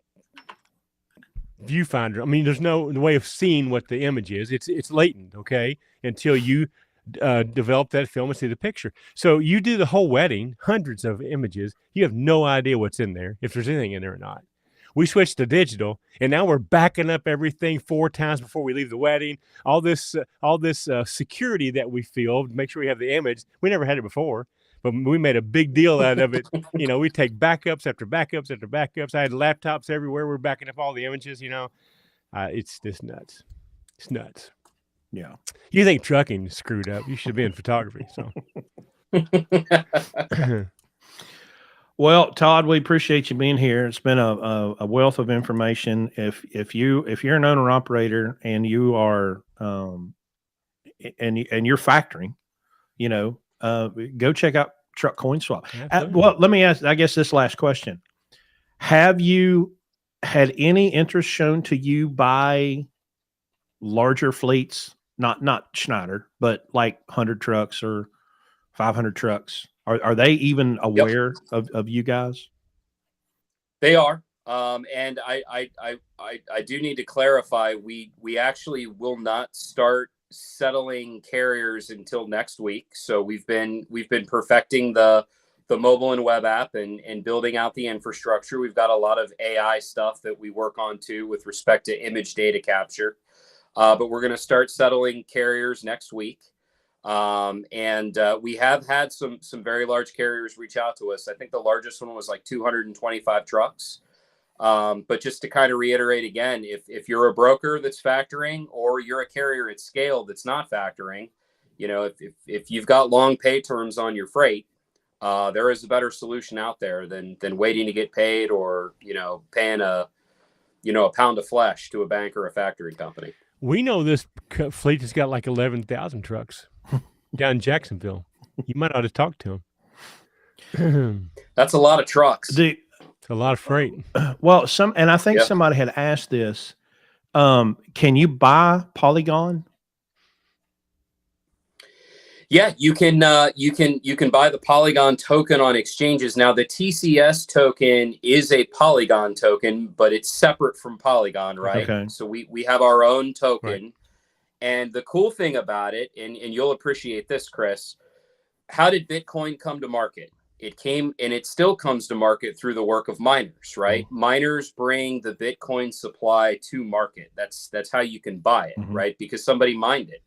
viewfinder. I mean, there's no way of seeing what the image is. It's latent, okay, until you develop that film and see the picture. So you do the whole wedding, hundreds of images. You have no idea what's in there, if there's anything in there or not. we switched to digital, and now we're backing up everything 4 times before we leave the wedding. All this security that we feel, make sure we have the image. We never had it before, but we made a big deal out of it. You know, we take backups after backups after backups. I had laptops everywhere. We're backing up all the images. You know, it's just nuts. It's nuts. Yeah. You think trucking is screwed up? You should be in photography. So. Well, Todd, we appreciate you being here. It's been a wealth of information. If you're an owner operator and you are and you're factoring, you know, go check out Truck Coin Swap. Well, let me ask, I guess, this last question: have you had any interest shown to you by larger fleets, not Schneider, but like 100 trucks or 500 trucks? Are they even aware of you guys? They are. And I do need to clarify, we actually will not start settling carriers until next week. So we've been perfecting the mobile and web app and building out the infrastructure. We've got a lot of AI stuff that we work on too with respect to image data capture. But we're going to start settling carriers next week. And we have had some very large carriers reach out to us. I think the largest one was like 225 trucks. But just to kind of reiterate again, if you're a broker that's factoring, or you're a carrier at scale that's not factoring, you know, if you've got long pay terms on your freight, there is a better solution out there than waiting to get paid, or, you know, paying a pound of flesh to a bank or a factory company. We know this fleet has got like 11,000 trucks down in Jacksonville. You might ought to talk to him. That's a lot of trucks. It's a lot of freight. Well, and I think somebody had asked this. Can you buy Polygon? Yeah, you can buy the Polygon token on exchanges. Now, the TCS token is a Polygon token, but it's separate from Polygon, right? Okay. So we have our own token. Right. And the cool thing about it, and you'll appreciate this, Chris, how did Bitcoin come to market? It came, and it still comes to market, through the work of miners, right? Mm-hmm. Miners bring the Bitcoin supply to market. That's how you can buy it, mm-hmm. right? Because somebody mined it.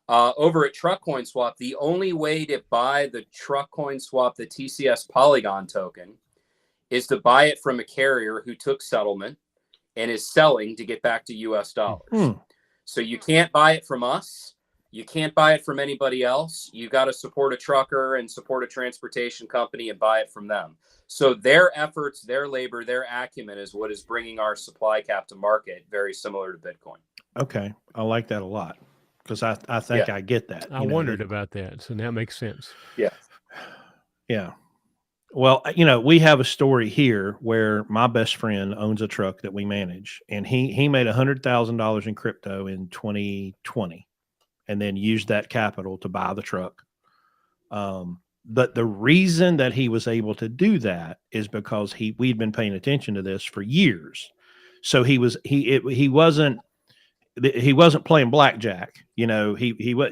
Over at Truck Coin Swap, the only way to buy the Truck Coin Swap, the TCS Polygon token, is to buy it from a carrier who took settlement and is selling to get back to US dollars. Mm-hmm. So you can't buy it from us. You can't buy it from anybody else. You got to support a trucker and support a transportation company and buy it from them. So their efforts, their labor, their acumen is what is bringing our supply cap to market, very similar to Bitcoin. Okay. I like that a lot, because I think I get that. I wondered about that. So that makes sense. Yeah. Yeah. Well, you know, we have a story here where my best friend owns a truck that we manage, and he made $100,000 in crypto in 2020 and then used that capital to buy the truck. But the reason that he was able to do that is because we'd been paying attention to this for years. So he wasn't playing blackjack. You know, he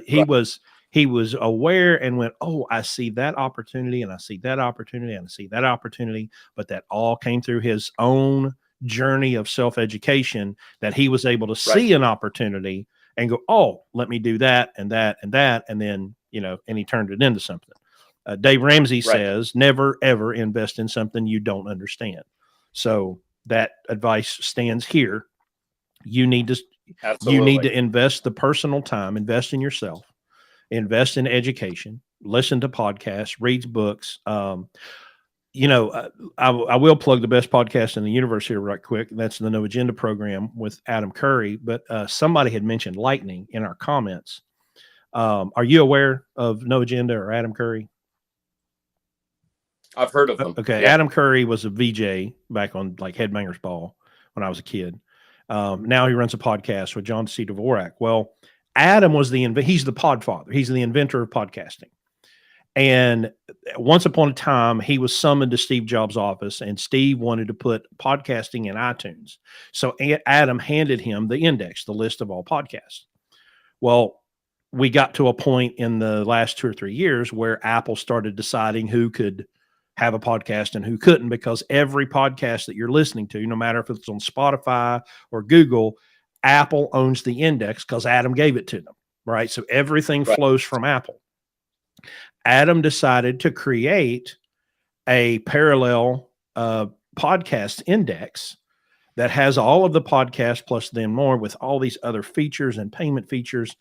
was aware and went, oh, I see that opportunity, and I see that opportunity, and I see that opportunity. But that all came through his own journey of self-education, that he was able to see an opportunity and go, oh, let me do that and that and that. And then, you know, and he turned it into something. Dave Ramsey says, never, ever invest in something you don't understand. So that advice stands here. You need to invest the personal time, invest in yourself, invest in education, listen to podcasts, read books. You know, I will plug the best podcast in the universe here right quick. And that's the No Agenda program with Adam Curry. But somebody had mentioned Lightning in our comments. Are you aware of No Agenda or Adam Curry? I've heard of them. Okay. Yeah. Adam Curry was a VJ back on like Headbangers Ball when I was a kid. Now he runs a podcast with John C. Dvorak. Well, Adam was he's the podfather. He's the inventor of podcasting. And once upon a time, he was summoned to Steve Jobs' office, and Steve wanted to put podcasting in iTunes. So Adam handed him the index, the list of all podcasts. Well, we got to a point in the last 2 or 3 years where Apple started deciding who could have a podcast and who couldn't, because every podcast that you're listening to, no matter if it's on Spotify or Google, Apple owns the index because Adam gave it to them, right? So everything flows from Apple. Adam decided to create a parallel podcast index that has all of the podcasts plus then more with all these other features and payment features.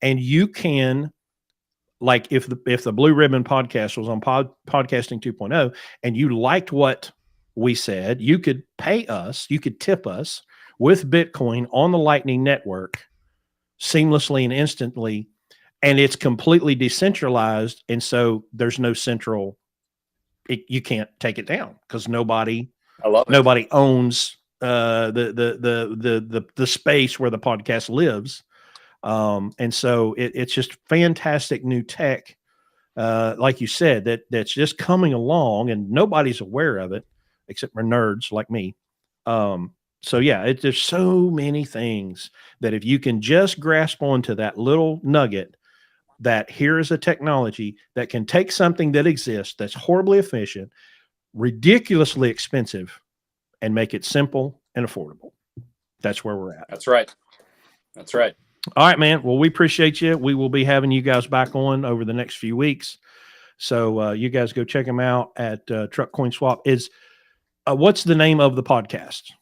And you can, like if the Blue Ribbon podcast was on Podcasting 2.0 and you liked what we said, you could pay us, you could tip us with Bitcoin on the Lightning Network seamlessly and instantly. And it's completely decentralized. And so there's no central, you can't take it down because nobody owns the space where the podcast lives. And so it's just fantastic new tech, like you said, that's just coming along and nobody's aware of it except for nerds like me. So yeah, there's so many things that if you can just grasp onto that little nugget, that here is a technology that can take something that exists that's horribly efficient, ridiculously expensive, and make it simple and affordable. That's where we're at. That's right. That's right. All right, man. Well, we appreciate you. We will be having you guys back on over the next few weeks. So you guys go check them out at Truck Coin Swap. What's the name of the podcast?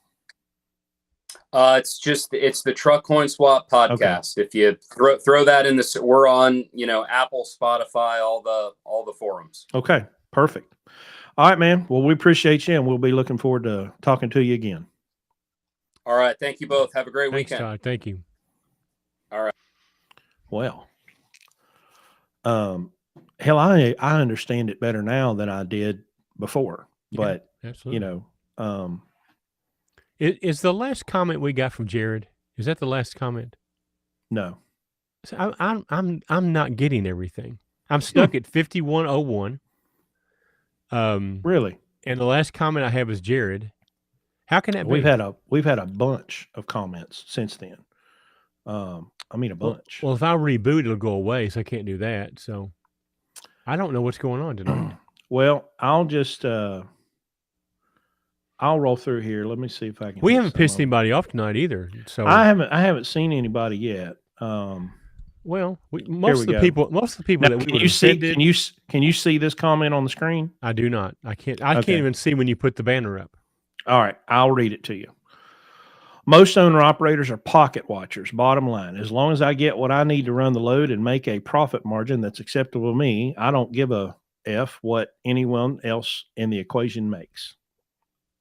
It's the Truck Coin Swap podcast. Okay. If you throw that in we're on, Apple, Spotify, all the forums. Okay, perfect. All right, man. Well, we appreciate you, and we'll be looking forward to talking to you again. All right. Thank you both. Have a great weekend. Todd. Thank you. All right. Well, hell, I understand it better now than I did before. Yeah, but absolutely. Is the last comment we got from Jared? Is that the last comment? No. So I'm not getting everything. I'm stuck at 5101. Really? And the last comment I have is Jared. How can that be? We've had a bunch of comments since then. A bunch. Well, if I reboot, it'll go away, so I can't do that. So I don't know what's going on tonight. Well, I'll just I'll roll through here. Let me see if I can. We haven't pissed anybody off tonight either. So I haven't seen anybody yet. Well, most of the people now, that can you see? Can you see this comment on the screen? I do not. I can't. I can't even see when you put the banner up. All right, I'll read it to you. Most owner operators are pocket watchers. Bottom line, as long as I get what I need to run the load and make a profit margin that's acceptable to me, I don't give a F what anyone else in the equation makes.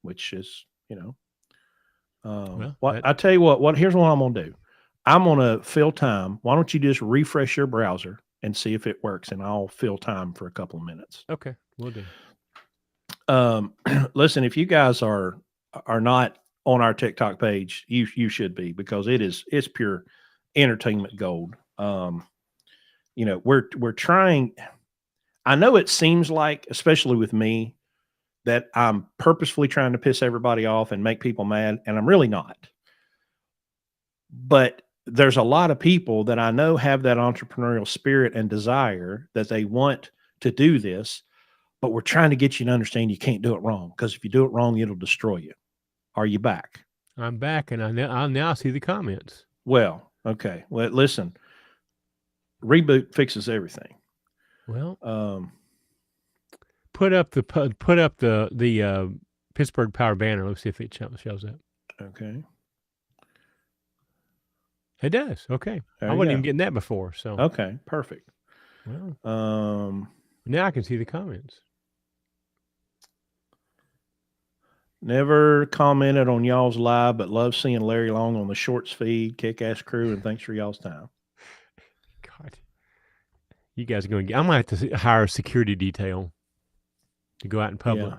Which is, I tell you what, here's what I'm going to do. I'm going to fill time. Why don't you just refresh your browser and see if it works, and I'll fill time for a couple of minutes. Okay, we'll do. Listen, if you guys are not on our TikTok page, you should be, because it's pure entertainment gold. We're trying. I know it seems like, especially with me, that I'm purposefully trying to piss everybody off and make people mad, and I'm really not. But there's a lot of people that I know have that entrepreneurial spirit and desire that they want to do this, but we're trying to get you to understand you can't do it wrong, because if you do it wrong, it'll destroy you. Are you back? I'm back, and I now see the comments. Well, okay. Well, listen, reboot fixes everything. Well, put up the Pittsburgh Power banner. Let's see if it shows up. Okay. It does. Okay. I wasn't even getting that before. So okay, perfect. Well, now I can see the comments. Never commented on y'all's live, but love seeing Larry Long on the shorts feed. Kick-ass crew, and thanks for y'all's time. God, you guys are going to get. I might have to hire a security detail to go out in public. Yeah.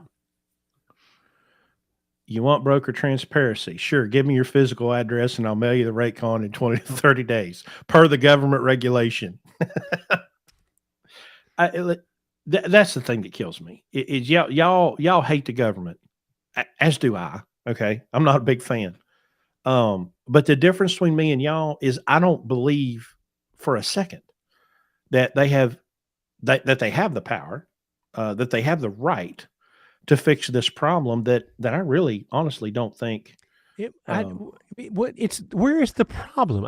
You want broker transparency? Sure. Give me your physical address and I'll mail you the rate con in 20 to 30 days per the government regulation. That's the thing that kills me. Is y'all hate the government, as do I. Okay. I'm not a big fan. But the difference between me and y'all is I don't believe for a second that they have the power, that they have the right to fix this problem that I really honestly don't think. Where is the problem?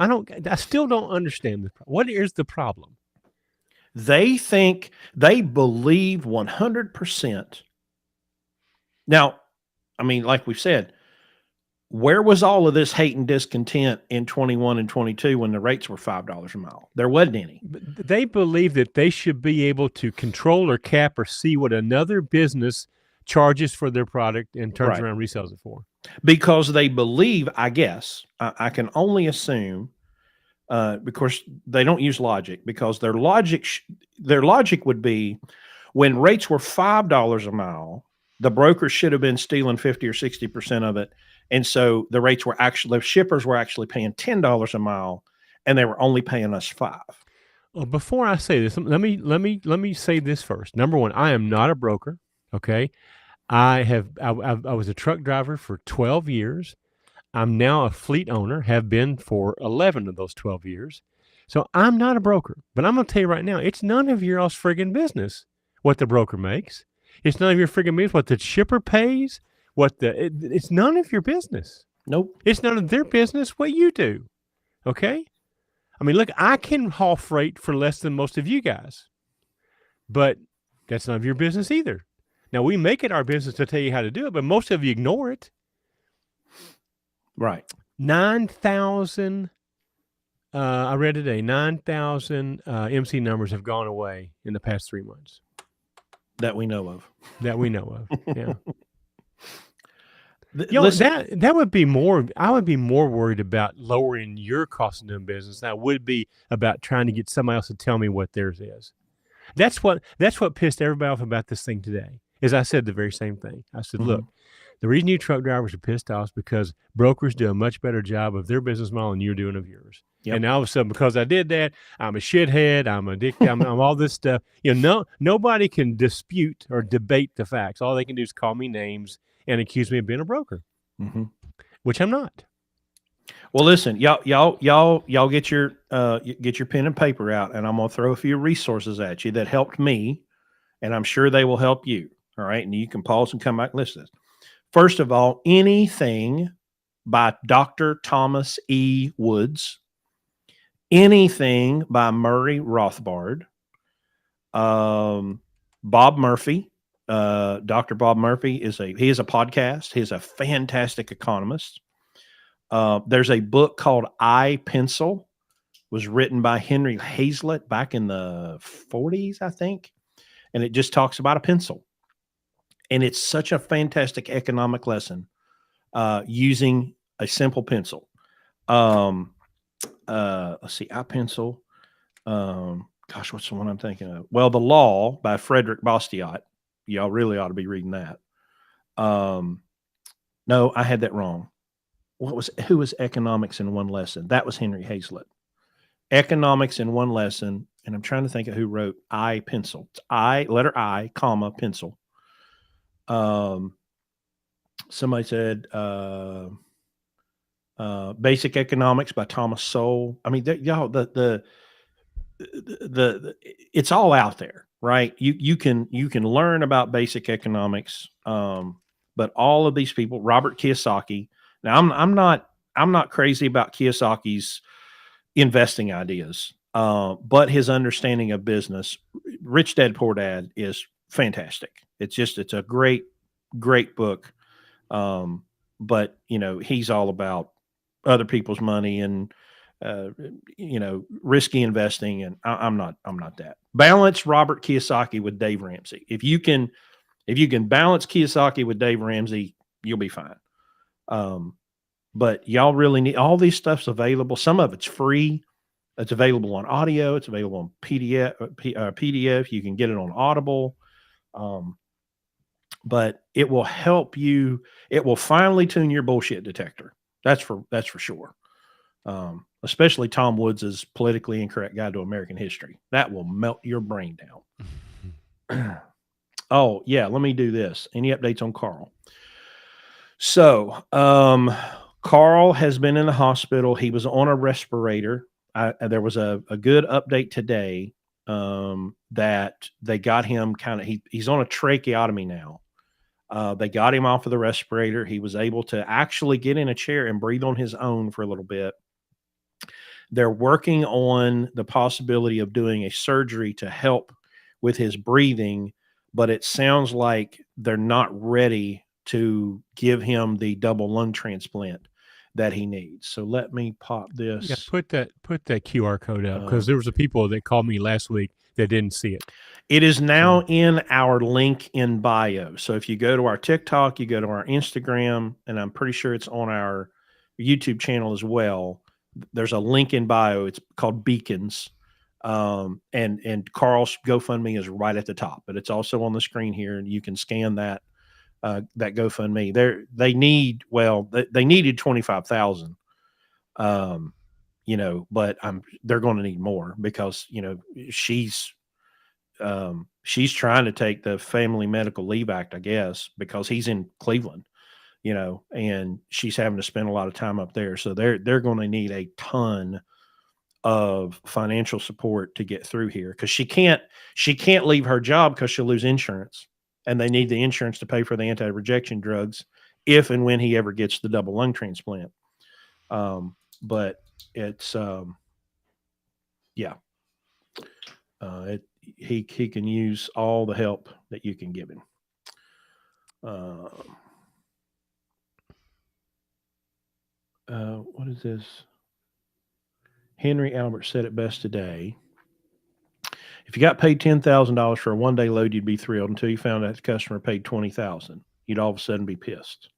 I still don't understand what is the problem? They believe 100%. Now, I mean, like we've said, where was all of this hate and discontent in 21 and 22 when the rates were $5 a mile? There wasn't any. They believe that they should be able to control or cap or see what another business charges for their product and turns around and resells it for. Because they believe, I guess, I can only assume, because they don't use logic, because their logic would be when rates were $5 a mile, the brokers should have been stealing 50 or 60% of it. And so the shippers were actually paying $10 a mile, and they were only paying us $5. Well, before I say this, let me say this first. Number one, I am not a broker. Okay. I was a truck driver for 12 years. I'm now a fleet owner, have been for 11 of those 12 years. So I'm not a broker, but I'm going to tell you right now, it's none of your all's friggin' business what the broker makes. It's none of your friggin' business what the shipper pays, it's none of your business. Nope. It's none of their business what you do. Okay. I mean, look, I can haul freight for less than most of you guys, but that's none of your business either. Now, we make it our business to tell you how to do it, but most of you ignore it. Right. 9,000, I read today, 9,000 MC numbers have gone away in the past 3 months. That we know of. Yeah. That would be more, I would be more worried about lowering your cost of doing business than I would be about trying to get somebody else to tell me what theirs is. That's what pissed everybody off about this thing today. Is I said the very same thing. I said, look, the reason you truck drivers are pissed off is because brokers do a much better job of their business model than you're doing of yours. Yep. And all of a sudden, because I did that, I'm a shithead, I'm addicted, I'm all this stuff. Nobody can dispute or debate the facts. All they can do is call me names and accuse me of being a broker, which I'm not. Well, listen, y'all get your pen and paper out, and I'm gonna throw a few resources at you that helped me, and I'm sure they will help you. All right, and you can pause and come back and listen to this. First of all, anything by Dr. Thomas E. Woods, anything by Murray Rothbard, Bob Murphy. Dr. Bob Murphy is a podcast. He's a fantastic economist. There's a book called I Pencil, was written by Henry Hazlitt back in the 40s, I think. And it just talks about a pencil. And it's such a fantastic economic lesson using a simple pencil. Let's see, I Pencil. Gosh, what's the one I'm thinking of? Well, The Law by Frederick Bastiat. Y'all really ought to be reading that. No, I had that wrong. Who was Economics in One Lesson? That was Henry Hazlitt. Economics in One Lesson. And I'm trying to think of who wrote I Pencil. It's letter I, comma, pencil. Somebody said Basic Economics by Thomas Sowell. I mean, y'all, the it's all out there, right? You can learn about basic economics, but all of these people, Robert Kiyosaki. Now, I'm not crazy about Kiyosaki's investing ideas, but his understanding of business, Rich Dad Poor Dad, is fantastic. It's a great book. But he's all about other people's money and risky investing, and I'm not that. Balance Robert Kiyosaki with Dave Ramsey. If you can balance Kiyosaki with Dave Ramsey, you'll be fine. But y'all really need all these stuff's available. Some of it's free. It's available on audio. It's available on PDF. You can get it on Audible. But it will help you. It will finally tune your bullshit detector. That's for sure. Especially Tom Woods' Politically Incorrect Guide to American History. That will melt your brain down. Oh, yeah, let me do this. Any updates on Carl? So, Carl has been in the hospital. He was on a respirator. There was a good update today that they got him he's on a tracheotomy now. They got him off of the respirator. He was able to actually get in a chair and breathe on his own for a little bit. They're working on the possibility of doing a surgery to help with his breathing, but it sounds like they're not ready to give him the double lung transplant that he needs. So let me pop this. Yeah, put that QR code up, because there was a people that called me last week that didn't see it. It is now in our link in bio. So if you go to our TikTok, you go to our Instagram, and I'm pretty sure it's on our YouTube channel as well. There's a link in bio. It's called Beacons. And Carl's GoFundMe is right at the top, but it's also on the screen here, and you can scan that GoFundMe. They needed 25,000. But they're going to need more, because she's trying to take the Family Medical Leave Act, I guess, because he's in Cleveland, and she's having to spend a lot of time up there. So they're going to need a ton of financial support to get through here, because she can't leave her job because she'll lose insurance, and they need the insurance to pay for the anti-rejection drugs if and when he ever gets the double lung transplant. But it's he can use all the help that you can give him. What is this? Henry Albert said it best today. If you got paid $10,000 for a one-day load, you'd be thrilled until you found out the customer paid $20,000. You'd all of a sudden be pissed.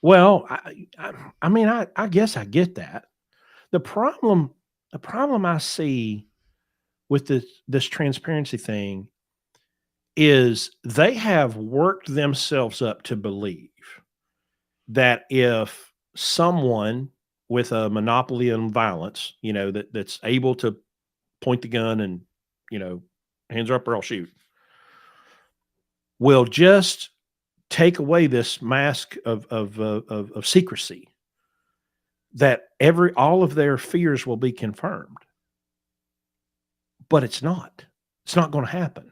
Well, I guess I get that. The problem I see with this transparency thing is they have worked themselves up to believe that if someone with a monopoly on violence, that's able to point the gun and, hands are up or I'll shoot, will just take away this mask of secrecy, that all of their fears will be confirmed. But it's not going to happen.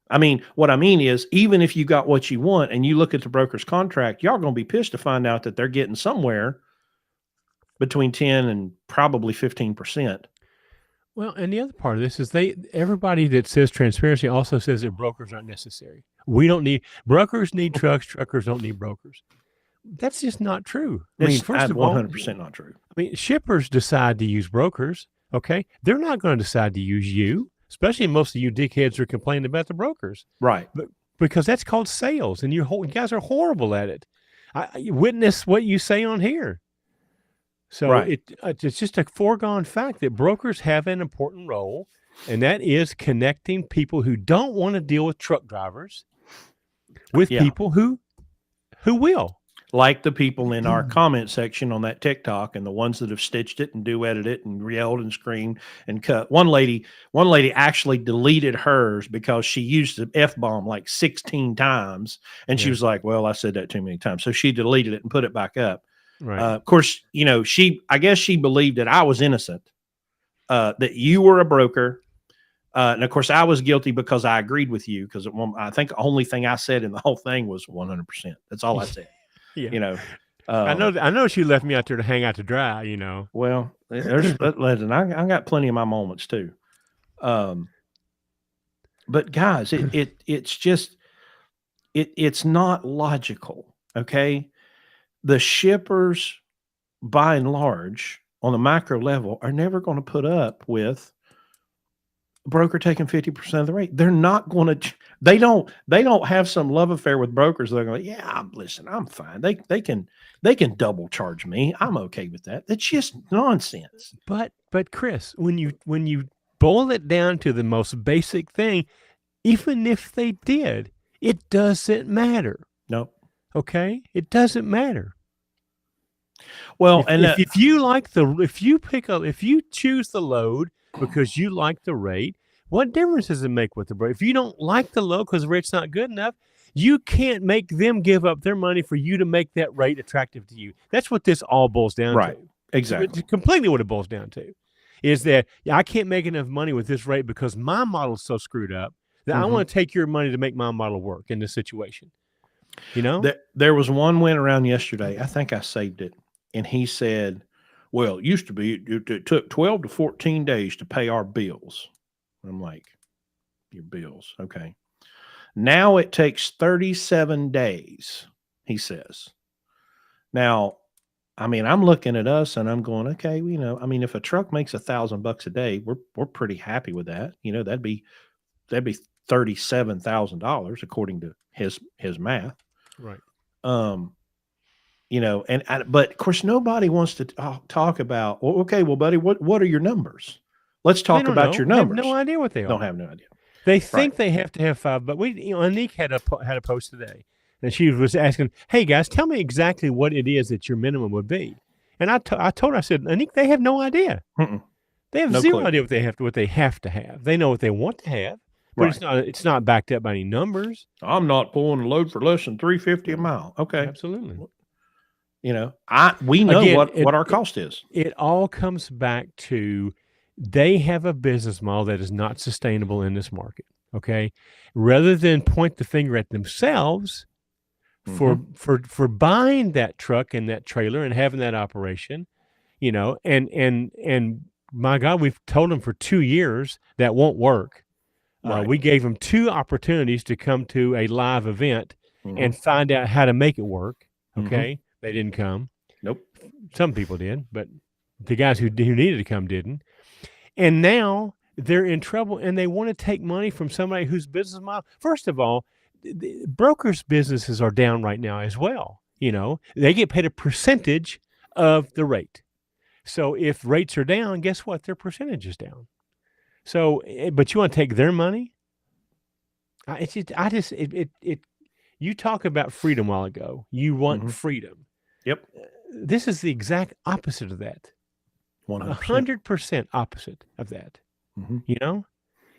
I mean, what I mean is, even if you got what you want and you look at the broker's contract, y'all going to be pissed to find out that they're getting somewhere between 10 and probably 15%. Well, and the other part of this is everybody that says transparency also says that brokers aren't necessary. Brokers need trucks. Truckers don't need brokers. That's just not true. First of all, 100% not true. Shippers decide to use brokers. Okay. They're not going to decide to use you, especially most of you dickheads are complaining about the brokers. Right. But because that's called sales, and you guys are horrible at it. I witness what you say on here. So right. It's just a foregone fact that brokers have an important role, and that is connecting people who don't want to deal with truck drivers with people who will. Like the people in our comment section on that TikTok, and the ones that have stitched it and duetted it and yelled and screamed and cut. One lady actually deleted hers because she used the F-bomb like 16 times. And she was like, well, I said that too many times. So she deleted it and put it back up. Right. Of course, I guess she believed that I was innocent, that you were a broker. And of course I was guilty because I agreed with you, because I think the only thing I said in the whole thing was 100%. That's all I said. Yeah. I know she left me out there to hang out to dry, Well, listen, I got plenty of my moments too. But guys, it's just, it's not logical. Okay. The shippers, by and large, on the macro level, are never going to put up with a broker taking 50% of the rate. They're not going to. They don't have some love affair with brokers. They're going, listen, I'm fine. They can double charge me. I'm okay with that. That's just nonsense. But Chris, when you boil it down to the most basic thing, even if they did, it doesn't matter. Nope. Okay, it doesn't matter. Well, if you choose the load because you like the rate, what difference does it make with the rate? If you don't like the load because the rate's not good enough, you can't make them give up their money for you to make that rate attractive to you. That's what this all boils down to. Right. Exactly. It's completely what it boils down to is that I can't make enough money with this rate because my model's so screwed up that I want to take your money to make my model work in this situation. You know, There was one went around yesterday. I think I saved it. And he said, well, it used to be, it took 12 to 14 days to pay our bills. I'm like, your bills. Okay. Now it takes 37 days, he says. Now, I mean, I'm looking at us and I'm going, okay, you know, I mean, if a truck makes $1,000 a day, we're pretty happy with that. You know, that'd be $37,000 according to his math. right? You know, but of course, nobody wants to talk about, well, okay, well, buddy, what are your numbers? Let's talk about your numbers. They have no idea what they are. Don't have no idea. They think they have to have 5, but Anik had a post today, and she was asking, "Hey guys, tell me exactly what it is that your minimum would be." And I told her, I said, "Anik, they have no idea. They have zero idea what they have to have. They know what they want to have, but it's not backed up by any numbers. I'm not pulling a load for less than $3.50 a mile. Okay, absolutely. You know, we know what our cost is. It all comes back to they have a business model that is not sustainable in this market. Okay, rather than point the finger at themselves for buying that truck and that trailer and having that operation, you know, and my God, we've told them for 2 years that won't work. We gave them 2 opportunities to come to a live event and find out how to make it work. Okay. They didn't come. Nope. Some people did, but the guys who needed to come didn't. And now they're in trouble and they want to take money from somebody whose business model. First of all, brokers' businesses are down right now as well. You know, they get paid a percentage of the rate. So if rates are down, guess what? Their percentage is down. So, but you want to take their money? You talk about freedom a while ago. You want freedom. Yep. This is the exact opposite of that. 100% opposite of that. You know,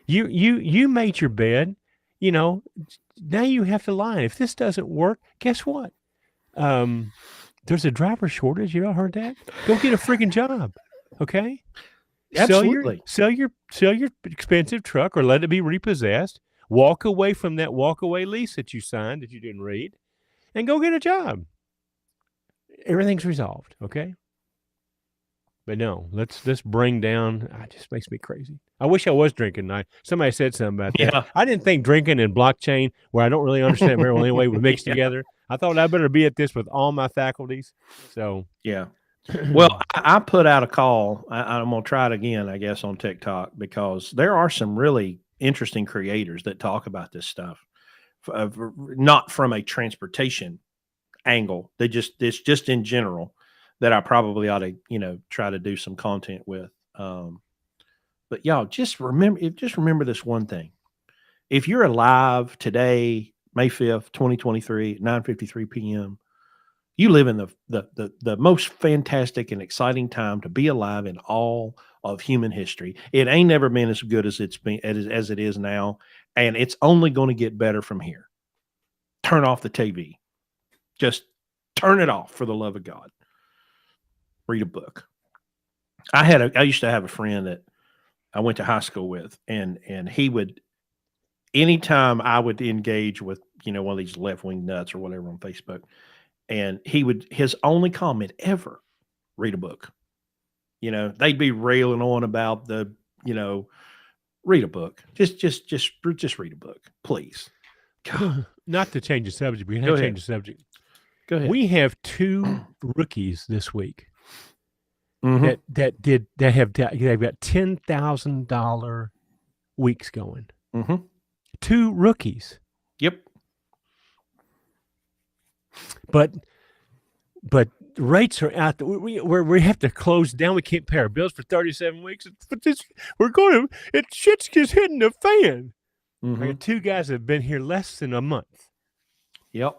you made your bed, you know, now you have to lie. If this doesn't work, guess what? There's a driver shortage. You ever heard that? Go get a freaking job. Okay. Absolutely. Sell your expensive truck or let it be repossessed. Walk away from that walk-away lease that you signed that you didn't read and go get a job. Everything's resolved, okay? But no, let's bring down, it just makes me crazy. I wish I was drinking. Somebody said something about that. Yeah. I didn't think drinking and blockchain, where I don't really understand very well anyway, would mix together. I thought I better be at this with all my faculties. So yeah. Well, I put out a call. I'm going to try it again, I guess, on TikTok, because there are some really interesting creators that talk about this stuff, not from a transportation angle. It's just in general that I probably ought to, you know, try to do some content with. But y'all just remember this one thing. If you're alive today, May 5th, 2023 at 9:53 p.m., you live in the most fantastic and exciting time to be alive in all of human history. It ain't never been as good as it's been as it is now, and it's only going to get better from here. Turn off the TV. Just turn it off, for the love of God. Read a book. I used to have a friend that I went to high school with, and he would, anytime I would engage with, you know, one of these left-wing nuts or whatever on Facebook, and his only comment ever, read a book. You know, they'd be railing on about read a book. Just read a book, please. God. Not to change the subject, we have to change the subject. Go ahead. We have 2 rookies this week they've got $10,000 weeks going. 2 rookies. Yep. But rates are out. We have to close down. We can't pay our bills for 37 weeks. But shit's just hitting the fan. I got 2 guys that have been here less than a month. Yep.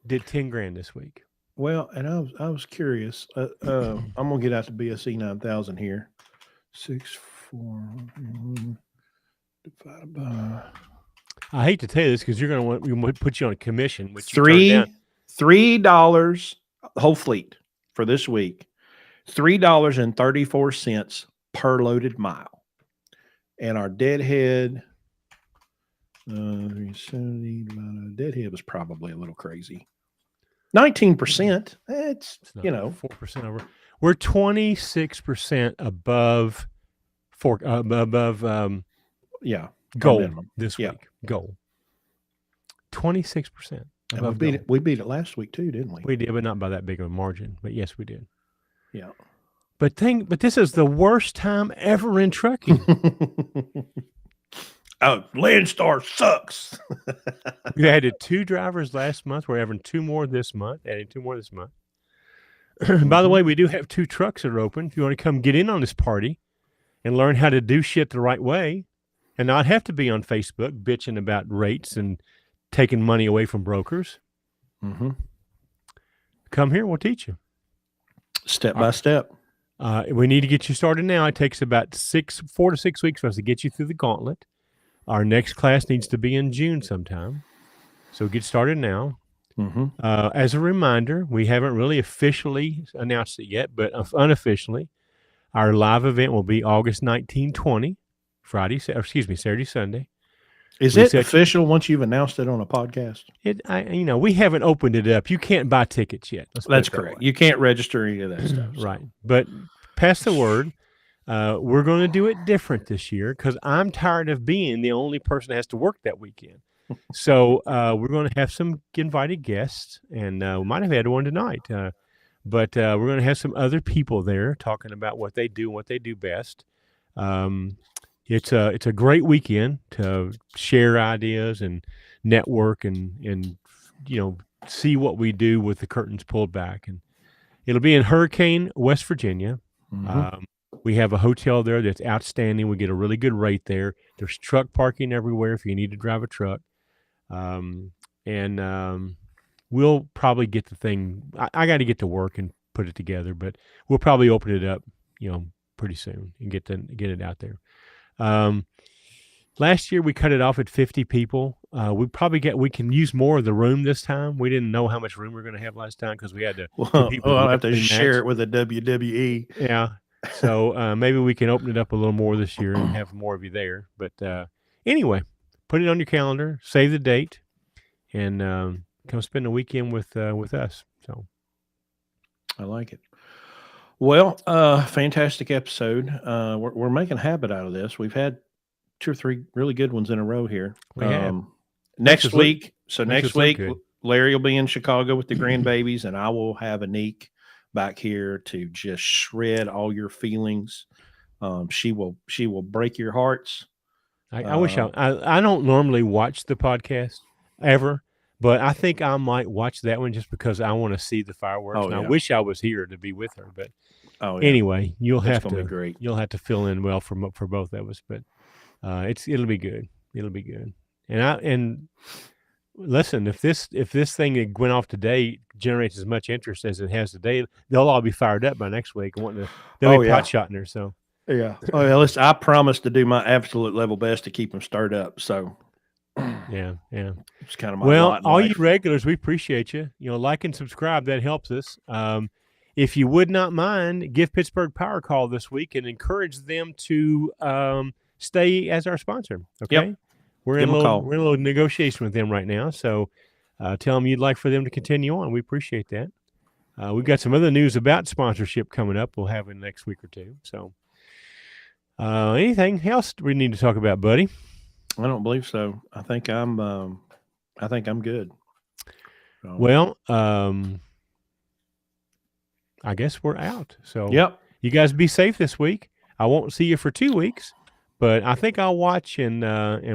Did $10,000 this week. Well, and I was curious. I'm gonna get out the BSE 9000 here. 6.4 divided by. I hate to tell you this because we want to put you on a commission, which $3 whole fleet for this week. $3.34 per loaded mile, and our deadhead 370 deadhead was probably a little crazy. 19%. It's It's not you know 4% over. We're 26% above yeah goal minimum. this Yeah. week. Goal 26% And above we beat goal. it. We beat it last week too, didn't we? We did, but not by that big of a margin. But yes, we did. Yeah. But this is the worst time ever in trucking. Oh, Landstar sucks. We added 2 drivers last month. We're having 2 more this month. Adding 2 more this month. By the way, we do have 2 trucks that are open. If you want to come get in on this party and learn how to do shit the right way and not have to be on Facebook bitching about rates and taking money away from brokers, come here. We'll teach you. Step by step. We need to get you started now. It takes about 4 to 6 weeks for us to get you through the gauntlet. Our next class needs to be in June sometime. So get started now. As a reminder, we haven't really officially announced it yet, but unofficially, our live event will be August 19, 20, Saturday, Sunday. Is it official once you've announced it on a podcast? We haven't opened it up. You can't buy tickets yet. That's correct. You can't register any of that stuff. Right. But pass the word. We're going to do it different this year because I'm tired of being the only person that has to work that weekend. So we're going to have some invited guests, and we might have had one tonight. But we're going to have some other people there talking about what they do and what they do best. It's a great weekend to share ideas and network and see what we do with the curtains pulled back. And it'll be in Hurricane, West Virginia. We have a hotel there that's outstanding. We get a really good rate there. There's truck parking everywhere if you need to drive a truck. We'll probably get the thing. I got to get to work and put it together, but we'll probably open it up, pretty soon and get it out there. Last year we cut it off at 50 people. We can use more of the room this time. We didn't know how much room we were going to have last time because we had to. I'll have to share it with the WWE. Yeah. So maybe we can open it up a little more this year and have more of you there. But anyway, put it on your calendar, save the date, and come spend the weekend with us. So I like it. Well, fantastic episode. We're making a habit out of this. We've had 2 or 3 really good ones in a row here. We have. Next week, good. Larry will be in Chicago with the grandbabies, and I will have Anik back here to just shred all your feelings. She will break your hearts. I wish I don't normally watch the podcast ever, but I think I might watch that one just because I want to see the fireworks. I wish I was here to be with her, but anyway, you'll have to fill in well for both of us. But it'll be good. It'll be good. And listen, if this thing that went off today generates as much interest as it has today, they'll all be fired up by next week and wanting to. They'll be pot-shotting her. So yeah. Listen, I promise to do my absolute level best to keep them stirred up. So yeah, it's kind of my lot in all life. you regulars, we appreciate you. Like and subscribe. That helps us. If you would not mind, give Pittsburgh Power a call this week and encourage them to stay as our sponsor. Okay. Yep. We're in a little negotiation with them right now. So tell them you'd like for them to continue on. We appreciate that. We've got some other news about sponsorship coming up. We'll have in the next week or two. So anything else we need to talk about, buddy? I don't believe so. I think I'm good. Well, I guess we're out. So yep. You guys be safe this week. I won't see you for 2 weeks. But I think I'll watch and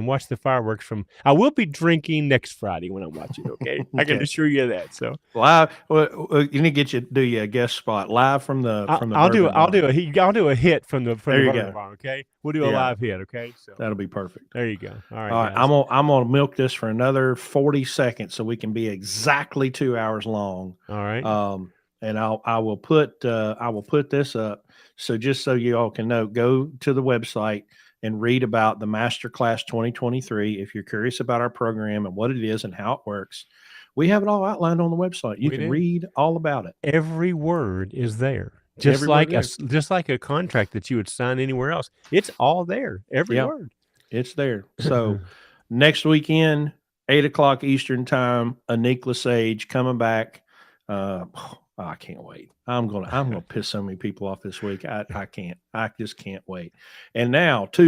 watch the fireworks I will be drinking next Friday when I watch it. Okay, I can assure you of that. So live, you need to do a guest spot live from the. I'll do a hit from the bar. Okay, we'll do a live hit. Okay, so that'll be perfect. There you go. All right. Guys. I'm gonna milk this for another 40 seconds so we can be exactly 2 hours long. All right. And I will put this up. So just so you all can know, go to the website and read about the Masterclass 2023. If you're curious about our program and what it is and how it works, we have it all outlined on the website. You can read all about it. Every word is there. Just like a contract that you would sign anywhere else. It's all there. Every word. It's there. So next weekend, 8 o'clock Eastern time, Anikla Sage coming back. I can't wait. I'm gonna piss so many people off this week. I can't. I just can't wait. And now,